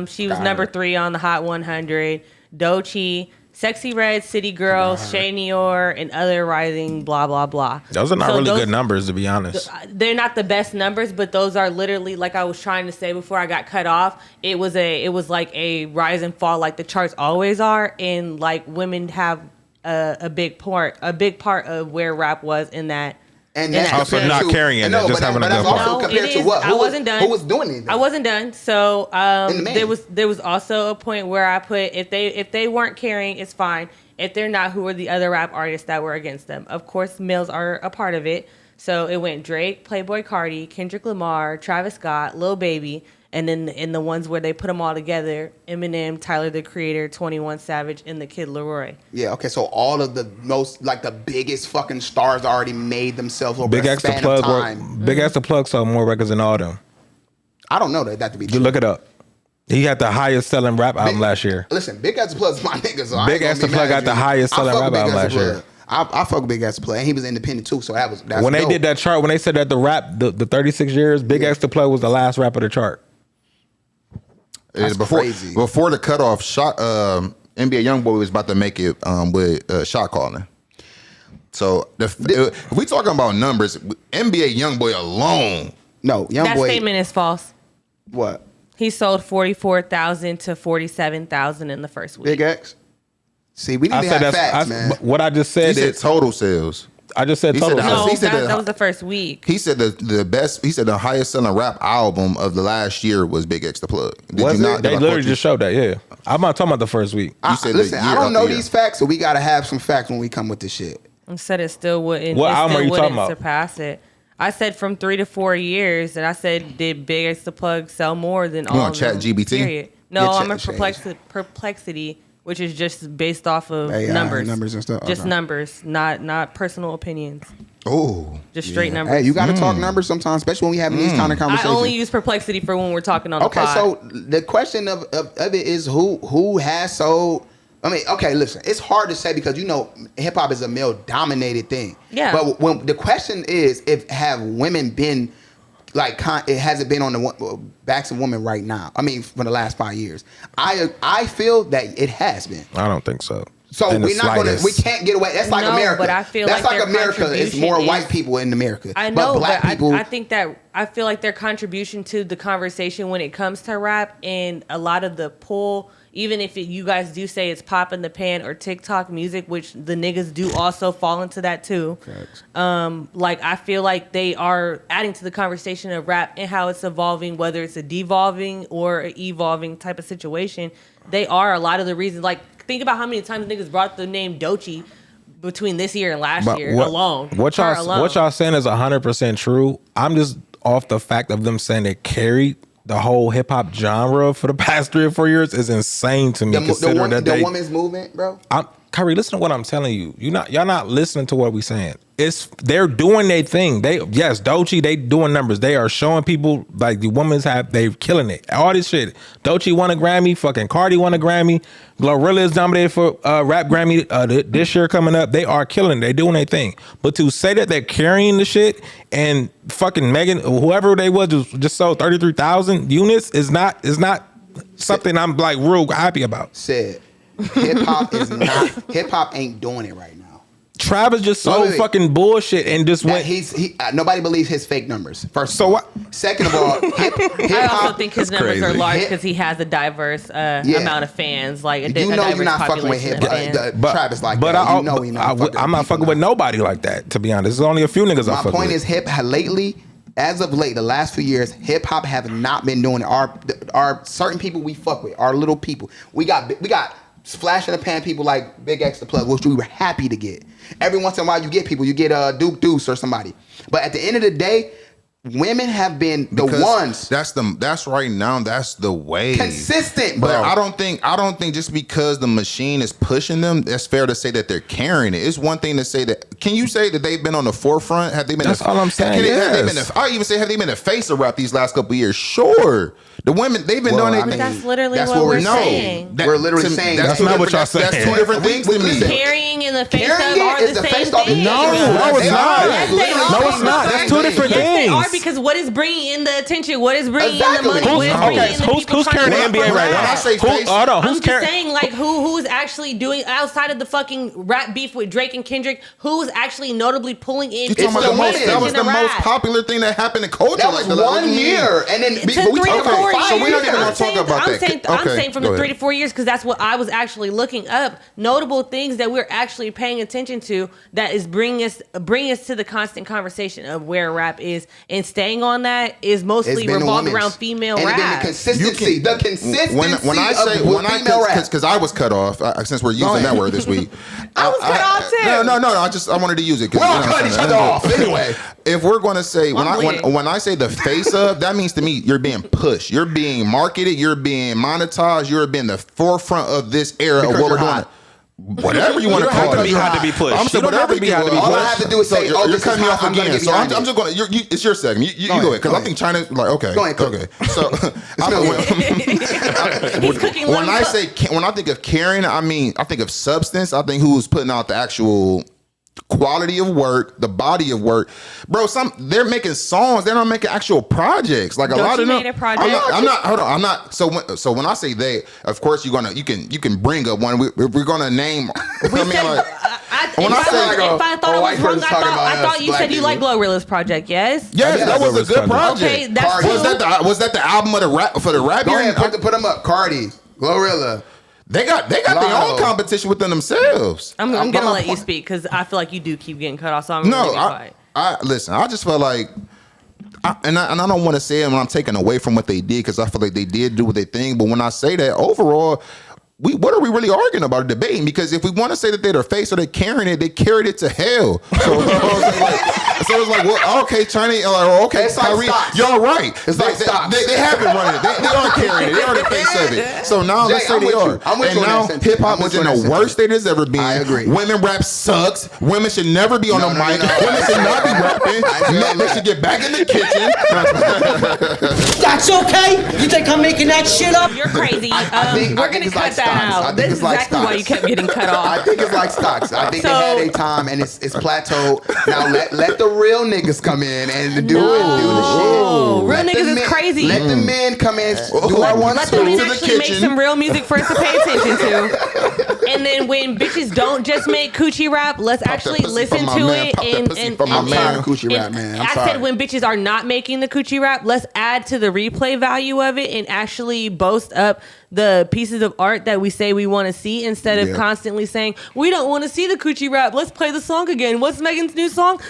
she was number 3 on the Hot 100. Doechii, Sexy Red, City Girls, Shay Nior, and other rising, blah, blah, blah. Those are not really good numbers, to be honest. They're not the best numbers, but those are literally, like I was trying to say before I got cut off, it was like a rise and fall like the charts always are, and like women have a big part of where rap was in that. And that's also not carrying it, just having a good part. Compared to what? I wasn't done. Who was doing anything? I wasn't done. So there was also a point where I put if they weren't carrying, it's fine. If they're not, who are the other rap artists that were against them? Of course, males are a part of it. So it went Drake, Playboi Carti, Kendrick Lamar, Travis Scott, Lil Baby, and then in the ones where they put them all together, Eminem, Tyler the Creator, 21 Savage, and the Kid Laroi. Yeah, okay, so all of the most, like the biggest fucking stars already made themselves over Big a X to span of time. Big X to Plug sold more records than all them. I don't know that to be true. You look it up. He had the highest selling rap album last year. Listen, Big X to Plug is my nigga, so Big X to Plug got the highest selling rap album last year. I fuck with Big X to Plug, and he was independent too, so that's when they did that chart, when they said that the 36 years, Big X to Plug was the last rap of the chart. Crazy. Before the cutoff, NBA YoungBoy was about to make it with shot calling. So if we talking about numbers, NBA YoungBoy alone. No, YoungBoy. That statement is false. What? He sold 44,000 to 47,000 in the first week. Big X. See, we need to have facts, man. What I just said is total sales. I just said total. No, that was the first week. He said the best. He said the highest selling rap album of the last year was Big X the Plug. Was it? They literally just showed that. Yeah, I'm not talking about the first week. Listen, I don't know these facts, so we gotta have some facts when we come with this shit. I said it still wouldn't. What album are you talking about? Surpass it. I said from 3 to 4 years, and I said did Big X the Plug sell more than all of them? ChatGPT? Period. No, I'm a Perplexity. Which is just based off of numbers and stuff. Just numbers, not personal opinions. Oh, just straight numbers. Hey, you got to talk numbers sometimes, especially when we having these kind of conversations. I only use Perplexity for when we're talking on the pod. So the question of it is who has sold. I mean, okay, listen, it's hard to say because hip hop is a male dominated thing. Yeah. But when the question is, have women been it hasn't been on the backs of women right now. I mean, for the last 5 years, I feel that it has been. I don't think so. So we're not gonna. We can't get away. That's like America. But I feel that's like America. It's more white people in America. I know, but black people. I think that I feel like their contribution to the conversation when it comes to rap and a lot of the pull. Even if you guys do say it's pop in the pan or TikTok music, which the niggas do also fall into that too. I feel like they are adding to the conversation of rap and how it's evolving, whether it's a devolving or an evolving type of situation. They are a lot of the reasons. Like, think about how many times niggas brought the name Doechii between this year and last year alone. What y'all saying is 100% true. I'm just off the fact of them saying it carried the whole hip hop genre for the past 3 or 4 years is insane to me. The women's movement, bro. Kyrie, listen to what I'm telling you. Y'all not listening to what we saying. They're doing their thing. Doechii, they doing numbers. They are showing people like the women's they're killing it. All this shit. Doechii won a Grammy. Fucking Cardi won a Grammy. Glorilla is nominated for rap Grammy this year coming up. They are killing it. They doing their thing. But to say that they're carrying the shit and fucking Megan, whoever they was, just sold 33,000 units is not something I'm like real happy about. Said hip hop ain't doing it right now. Travis just sold fucking bullshit and just went. Nobody believes his fake numbers. First, so what? Second of all, I also think his numbers are large because he has a diverse amount of fans. Like you're not fucking with hip Travis like that. I'm not fucking with nobody like that. To be honest, there's only a few niggas. My point is lately. As of late, the last few years, hip hop have not been doing it. Our certain people we fuck with, our little people. We got splash in the pan people like Big X the Plug, which we were happy to get. Every once in a while, you get Duke Deuce or somebody. But at the end of the day, women have been the ones. That's right now. That's the way. Consistent, bro. But I don't think just because the machine is pushing them, that's fair to say that they're carrying it. It's one thing to say that. Can you say that they've been on the forefront? Have they been? That's all I'm saying. I even say have they been the face of rap these last couple of years? Sure. The women, they've been doing it. That's literally what we're saying. We're literally saying that's not what y'all saying. That's two different things to me. Carrying in the face of are the same thing. No, it's not. No, it's not. That's two different things. Yes, they are, because what is bringing in the attention? What is bringing in the money? Who's carrying the NBA right now? I'm just saying, like, who's actually doing outside of the fucking rap beef with Drake and Kendrick? Who's actually notably pulling in? That was the most popular thing that happened in culture. That was 1 year, and then we talk about. So we're not even going to talk about that. I'm saying from the 3 to 4 years because that's what I was actually looking up. Notable things that we're actually paying attention to that is bringing us to the constant conversation of where rap is, and staying on that is mostly revolved around female rap. And the consistency when I say female rap. Because I was cut off since we're using that word this week. I was cut off too. No. I wanted to use it. We're all cutting each other off anyway. If we're going to say when I say the face of, that means to me you're being pushed, you're being marketed, you're being monetized, you're being the forefront of this era of what we're doing. Whatever you want to call it, you have to be pushed. I'm saying whatever you want. All I have to do is say, you're cutting me off again. So I'm just going to. It's your segment. You go ahead because I think China's like okay. Go ahead. Okay. So when I think of carrying, I think of substance. I think who's putting out the actual quality of work, the body of work, bro. They're making songs. They're not making actual projects. Like a lot of them. Made a project? I'm not. Hold on. I'm not. So when I say they, of course you can bring up one. We're gonna name. When I thought you said you like Glorilla's project. Yes. Yes, that was a good project. Okay, that's was that the album of the rap for the rap? Go ahead, put them up. Cardi, Glorilla. They got their own competition within themselves. I'm gonna let you speak because I feel like you do keep getting cut off. So I'm gonna be quiet. I listen. I just felt like, I don't want to say it when I'm taking away from what they did because I feel like they did do what they thing. But when I say that, overall, what are we really arguing about or debating? Because if we want to say that they're the face or they're carrying it, they carried it to hell. So it's like, well, okay, China, okay, Tyrese, like you're right. It's like stocks. They have been running it. They are carrying it. They are the face of it. So now let's say they are. And now hip hop is in the worst state it's ever been. I agree. Women rap sucks. Women should never be on the mic. Women should not be rapping. Men, they should get back in the kitchen. That's okay. You think I'm making that shit up? You're crazy. We're gonna cut that out. This is exactly why you kept getting cut off. I think it's like stocks. I think they had a time and it's plateaued. Now let the real niggas come in and do the shit. Real niggas is crazy. Let the men come in, do our one. Let the men actually make some real music for us to pay attention to. And then when bitches don't just make coochie rap, let's actually listen to it. I'm tired of coochie rap, man. I said when bitches are not making the coochie rap, let's add to the replay value of it and actually boast up the pieces of art that we say we want to see instead of constantly saying we don't want to see the coochie rap. Let's play the song again. What's Megan's new song?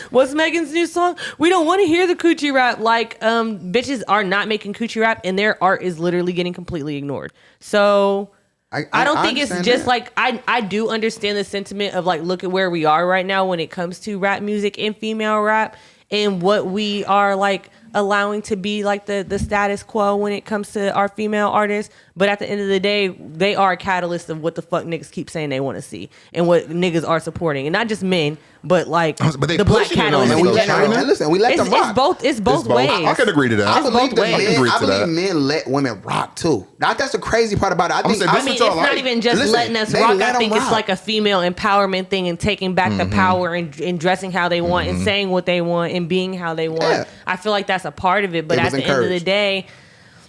We don't want to hear the coochie rap. Like bitches are not making coochie rap and their art is literally getting completely ignored. So I don't think it's just like I do understand the sentiment of like look at where we are right now when it comes to rap music and female rap and what we are like allowing to be like the status quo when it comes to our female artists. But at the end of the day, they are a catalyst of what the fuck niggas keep saying they want to see and what niggas are supporting. And not just men, but like the black catalyst in general. And listen, we let them rock. It's both ways. I can agree to that. I believe men let women rock too. That's the crazy part about it. I mean, it's not even just letting us rock. I think it's like a female empowerment thing and taking back the power and dressing how they want and saying what they want and being how they want. Yeah. I feel like that's a part of it. But at the end of the day,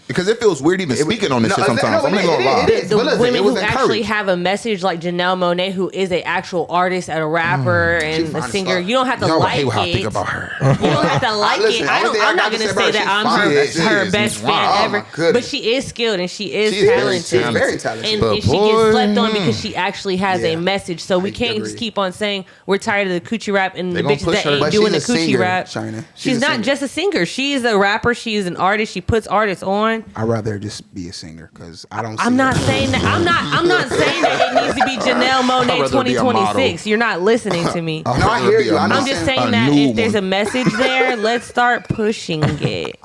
because it feels weird even speaking on this shit sometimes. I'm not gonna lie. The women who actually have a message, like Janelle Monáe, who is an actual artist and a rapper and a singer, you don't have to like it. I think about her. You don't have to like it. I'm not gonna say that I'm her best fan ever, but she is skilled and she is talented. She's very talented, and she gets slept on because she actually has a message. So we can't just keep on saying we're tired of the coochie rap and the bitches that ain't doing the coochie rap. She's not just a singer. She is a rapper. She is an artist. She puts artists on. I'd rather just be a singer because I don't. I'm not saying that. I'm not saying that it needs to be Janelle Monáe 2026. You're not listening to me. No, I hear you. I'm just saying that if there's a message there, let's start pushing it.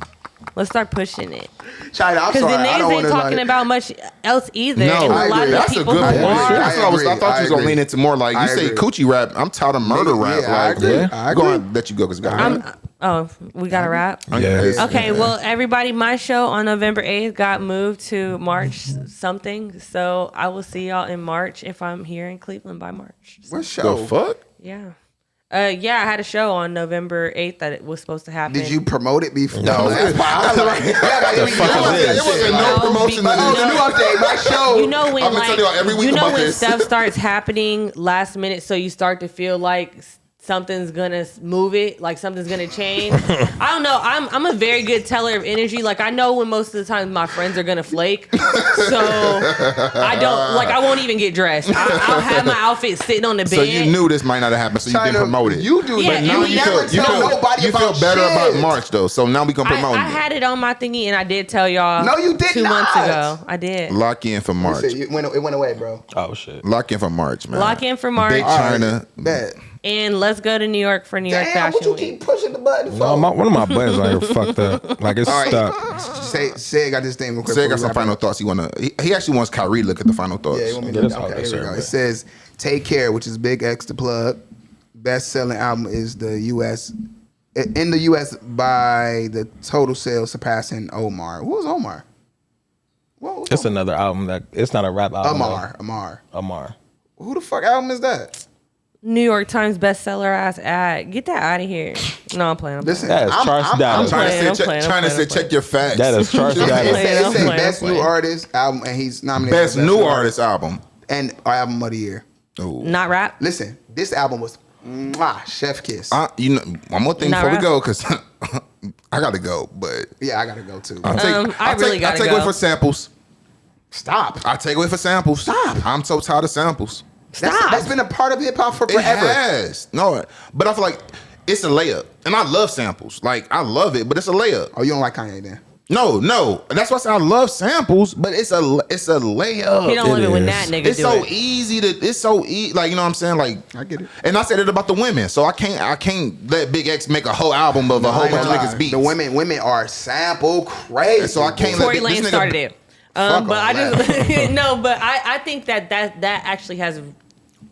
Let's start pushing it. China, I'm sorry. Because the niggas ain't talking about much else either. No, and a lot of that's the a people good who point. are. I thought you was gonna lean into more like you say coochie rap. I'm tired of murder rap. I agree. I'm going to let you go because We got a rap? Yes. Okay, well, everybody, my show on November 8th got moved to March something. So I will see y'all in March if I'm here in Cleveland by March. What show? The fuck? Yeah. I had a show on November 8th that it was supposed to happen. Did you promote it before? No. That's why I was like, There wasn't no promotion. New update, my show. You know when, I'm gonna tell you every week about when this. stuff starts happening last minute, so you start to feel like something's gonna move it, like something's gonna change. I don't know. I'm a very good teller of energy. Like I know when most of the time my friends are gonna flake, so I won't even get dressed. I'll have my outfit sitting on the bed. So you knew this might not have happened, so you didn't promote it. You do, but now you feel better about March though. So now we can promote it. I had it on my thingy, and I did tell y'all. No, you did 2 months ago. I did. Lock in for March. It went away, bro. Oh shit. Lock in for March, man. Lock in for March. Big China. Bet. And let's go to New York for New York Fashion What you Week. keep pushing the button for? No, one of my buttons are here fucked up. Like it's stuck. Say got this thing real quick. Say got some final thoughts. He actually wants Kyrie to look at the final thoughts. Yeah, he want me to okay, here we go. It says Take Care, which is Big X to plug. Best selling album is in the US by the total sales surpassing Omar. Who was Omar? It's another album it's not a rap album. Amar. Amar. Who the fuck album is that? New York Times bestseller ass ad. Get that out of here. No, I'm playing. Listen, that is Charles Data. I'm trying to say check your facts. That is Charles Data. It say best new artist album, and he's nominated. Best new artist album and album of the year. Ooh. Not rap. Listen, this album was chef kiss. You know, one more thing Not before rap. we go, because I gotta go. But yeah, I gotta go too. I really gotta take go. away for samples. Stop. I take away for samples. Stop. I'm so tired of samples. That's been a part of hip hop for It forever. has. No, but I feel like it's a layup. And I love samples. Like, I love it, but it's a layup. Oh, you don't like Kanye then? No. That's why I say I love samples, but it's a layup. He don't love it when that nigga It's do so it. easy to. It's so easy. Like, you know what I'm saying? Like, I get it. And I said it about the women, so I can't let Big X make a whole album of a whole bunch of niggas beats. The women are sample crazy. So I can't Tory let this Lanez nigga started it. Fuck But all I just that. no, but I think that actually has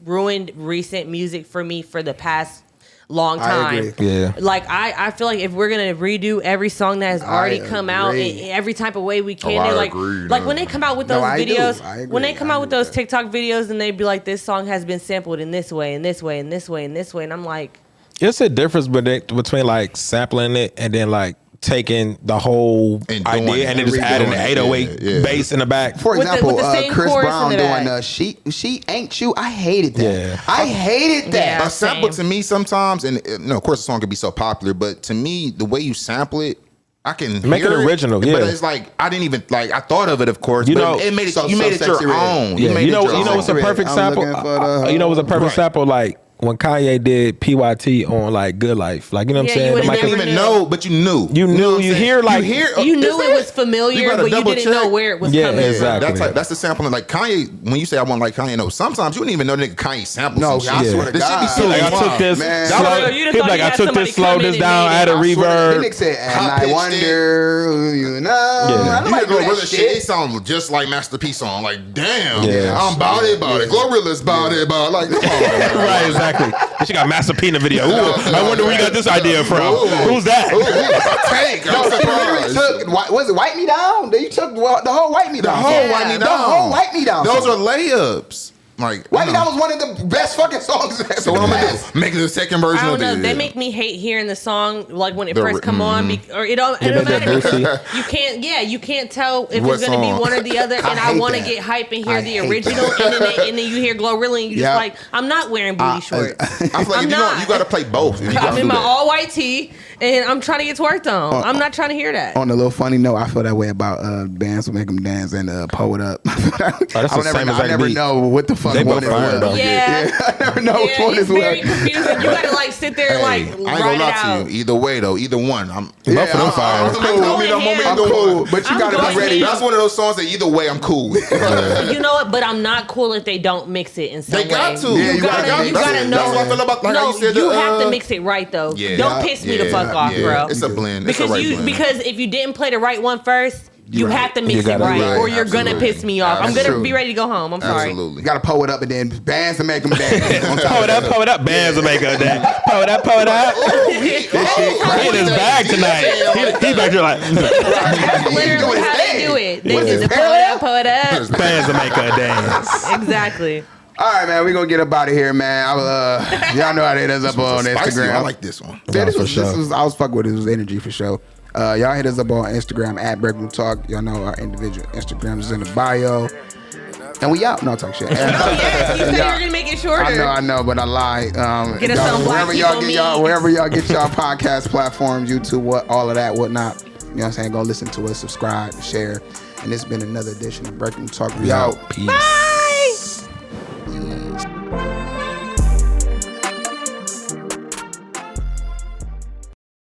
ruined recent music for me for the past long time. I agree. Yeah. Like I feel like if we're gonna redo every song that has already come out agree. in every type of way we can, I they're like agree, when they come out with those I do. videos, I agree. when they come I out with agree those with TikTok videos and they be like, this song has been sampled in this way and this way and this way and this way, and I'm like, It's a difference between like sampling it and then like taking the whole And doing idea it. and then just adding the Redoing it. 808 Yeah. bass in the back. For With the- example, with the same Chris chorus Brown in the doing back. She Ain't You. I hated that. Yeah. I hated that. Yeah. A sample Same. to me sometimes, and of course the song could be so popular, but to me, the way you sample it, I can Make hear it original, But yeah. it's like I didn't even like. I thought of it, of course. You but know- it made it. So- you so made it Sexy your Red. own. Yeah, made you know it your what's a own. perfect I'm sample? looking for the You know what's a perfect Right. sample? Like when Kanye did PYT on like Good Life. Like, you know what Yeah, I'm you saying? would've Like, I didn't even know, but you knew. You knew, know what I'm you saying? hear, like- you knew it was familiar, gotta but you double didn't know check. where it was Yeah, coming exactly. from. That's the sampling. Like Kanye, when you say I want like Kanye, no, sometimes you wouldn't even know nigga Kanye samples. No, some I shit. swear to This shit be God. so like I wild. took this Man. slow. Yo, you'd have He thought like you I had took somebody this, slowed come in this and down, made it. added I swear to reverb. The nigga said, and Hot I pitched wonder who you know. Yeah. I You like nigga go that really shit. It shit. sounds just like Master P song. Like, damn, Yeah. I'm about it. Glorilla's about it. Like, come on. Right, exactly. And she got Master P in the video. Ooh, I wonder where you got this idea from. Who's that? Tank. No, I'm you literally surprised. took, was it Wipe Me Down? You took the whole Wipe Me The Down. whole Yeah. Wipe Me The Down. whole Wipe Me Down Those song. are layups. Like, Wipe Me Down was one of the best fucking songs. So what I'm gonna do? Make the second version I of don't it. know. They make me hate hearing the song like when it The- first come on, or it don't that matter. Boosie. You can't. Yeah, you can't tell if What it's gonna song? be one or the other. And I hate want to that. get hype and hear I the hate original, and then you hear Glorilla, and you Yeah. just like, I'm not wearing booty shorts. I feel like I'm if not. you gotta play both. You gotta I'm in do my that. all white tee, and I'm trying to get twerked on. I'm not trying to hear that. On a little funny note, I feel that way about bands will make them dance and Pull It Up. that's the I same exact never beat. know what the fuck They one both is fire, what. though. Yeah. I never know which Yeah, one it's is very what. confusing. You gotta like sit there and like I ain't write gonna it lie out. to you. Either way though, either one. I'm Both of them fire. I'm cool. I'm cool, but you I'm gotta going be ready. ham. That's one of those songs that either way I'm cool with. You know what? But I'm not cool if they don't mix it in some They way. got to. Yeah, You gotta know. That's what I feel about. Like how No, you said you the, have to mix it right though. yeah. Don't piss me the fuck off, bro. It's a blend. It's a Because right blend. because if you didn't play the right one first, you You're have to mix You it gotta- right, Right, or you're gonna absolutely. piss me off. I'm gonna Absolutely. be ready to go home. I'm sorry. Absolutely. You gotta pull it up and then bands to make them dance. on top Pull of it up, that. pull it up. Bands will make her dance. Pull it up, pull it up. He in his bag tonight. He back there like, That's literally how they do it. They Was do it the parallel? pull it up. bands will make her dance. Exactly. All right, man, we gonna get up out of here, man. Y'all know how to hit us up on Spicy. Instagram. I like this one. Yeah, for sure. I was fucking with it. It was energy for sure. Y'all hit us up on Instagram at Break Room Talk. Y'all know our individual Instagrams is in the bio. And we out. No, talk shit. Yeah, you said you were gonna make it shorter. I know, but I lied. Get us some black wherever y'all get y'all podcast platforms, YouTube, all of that, whatnot. You know what I'm saying? Go listen to us, subscribe, share. And this has been another edition of Break Room Talk. We out. Peace.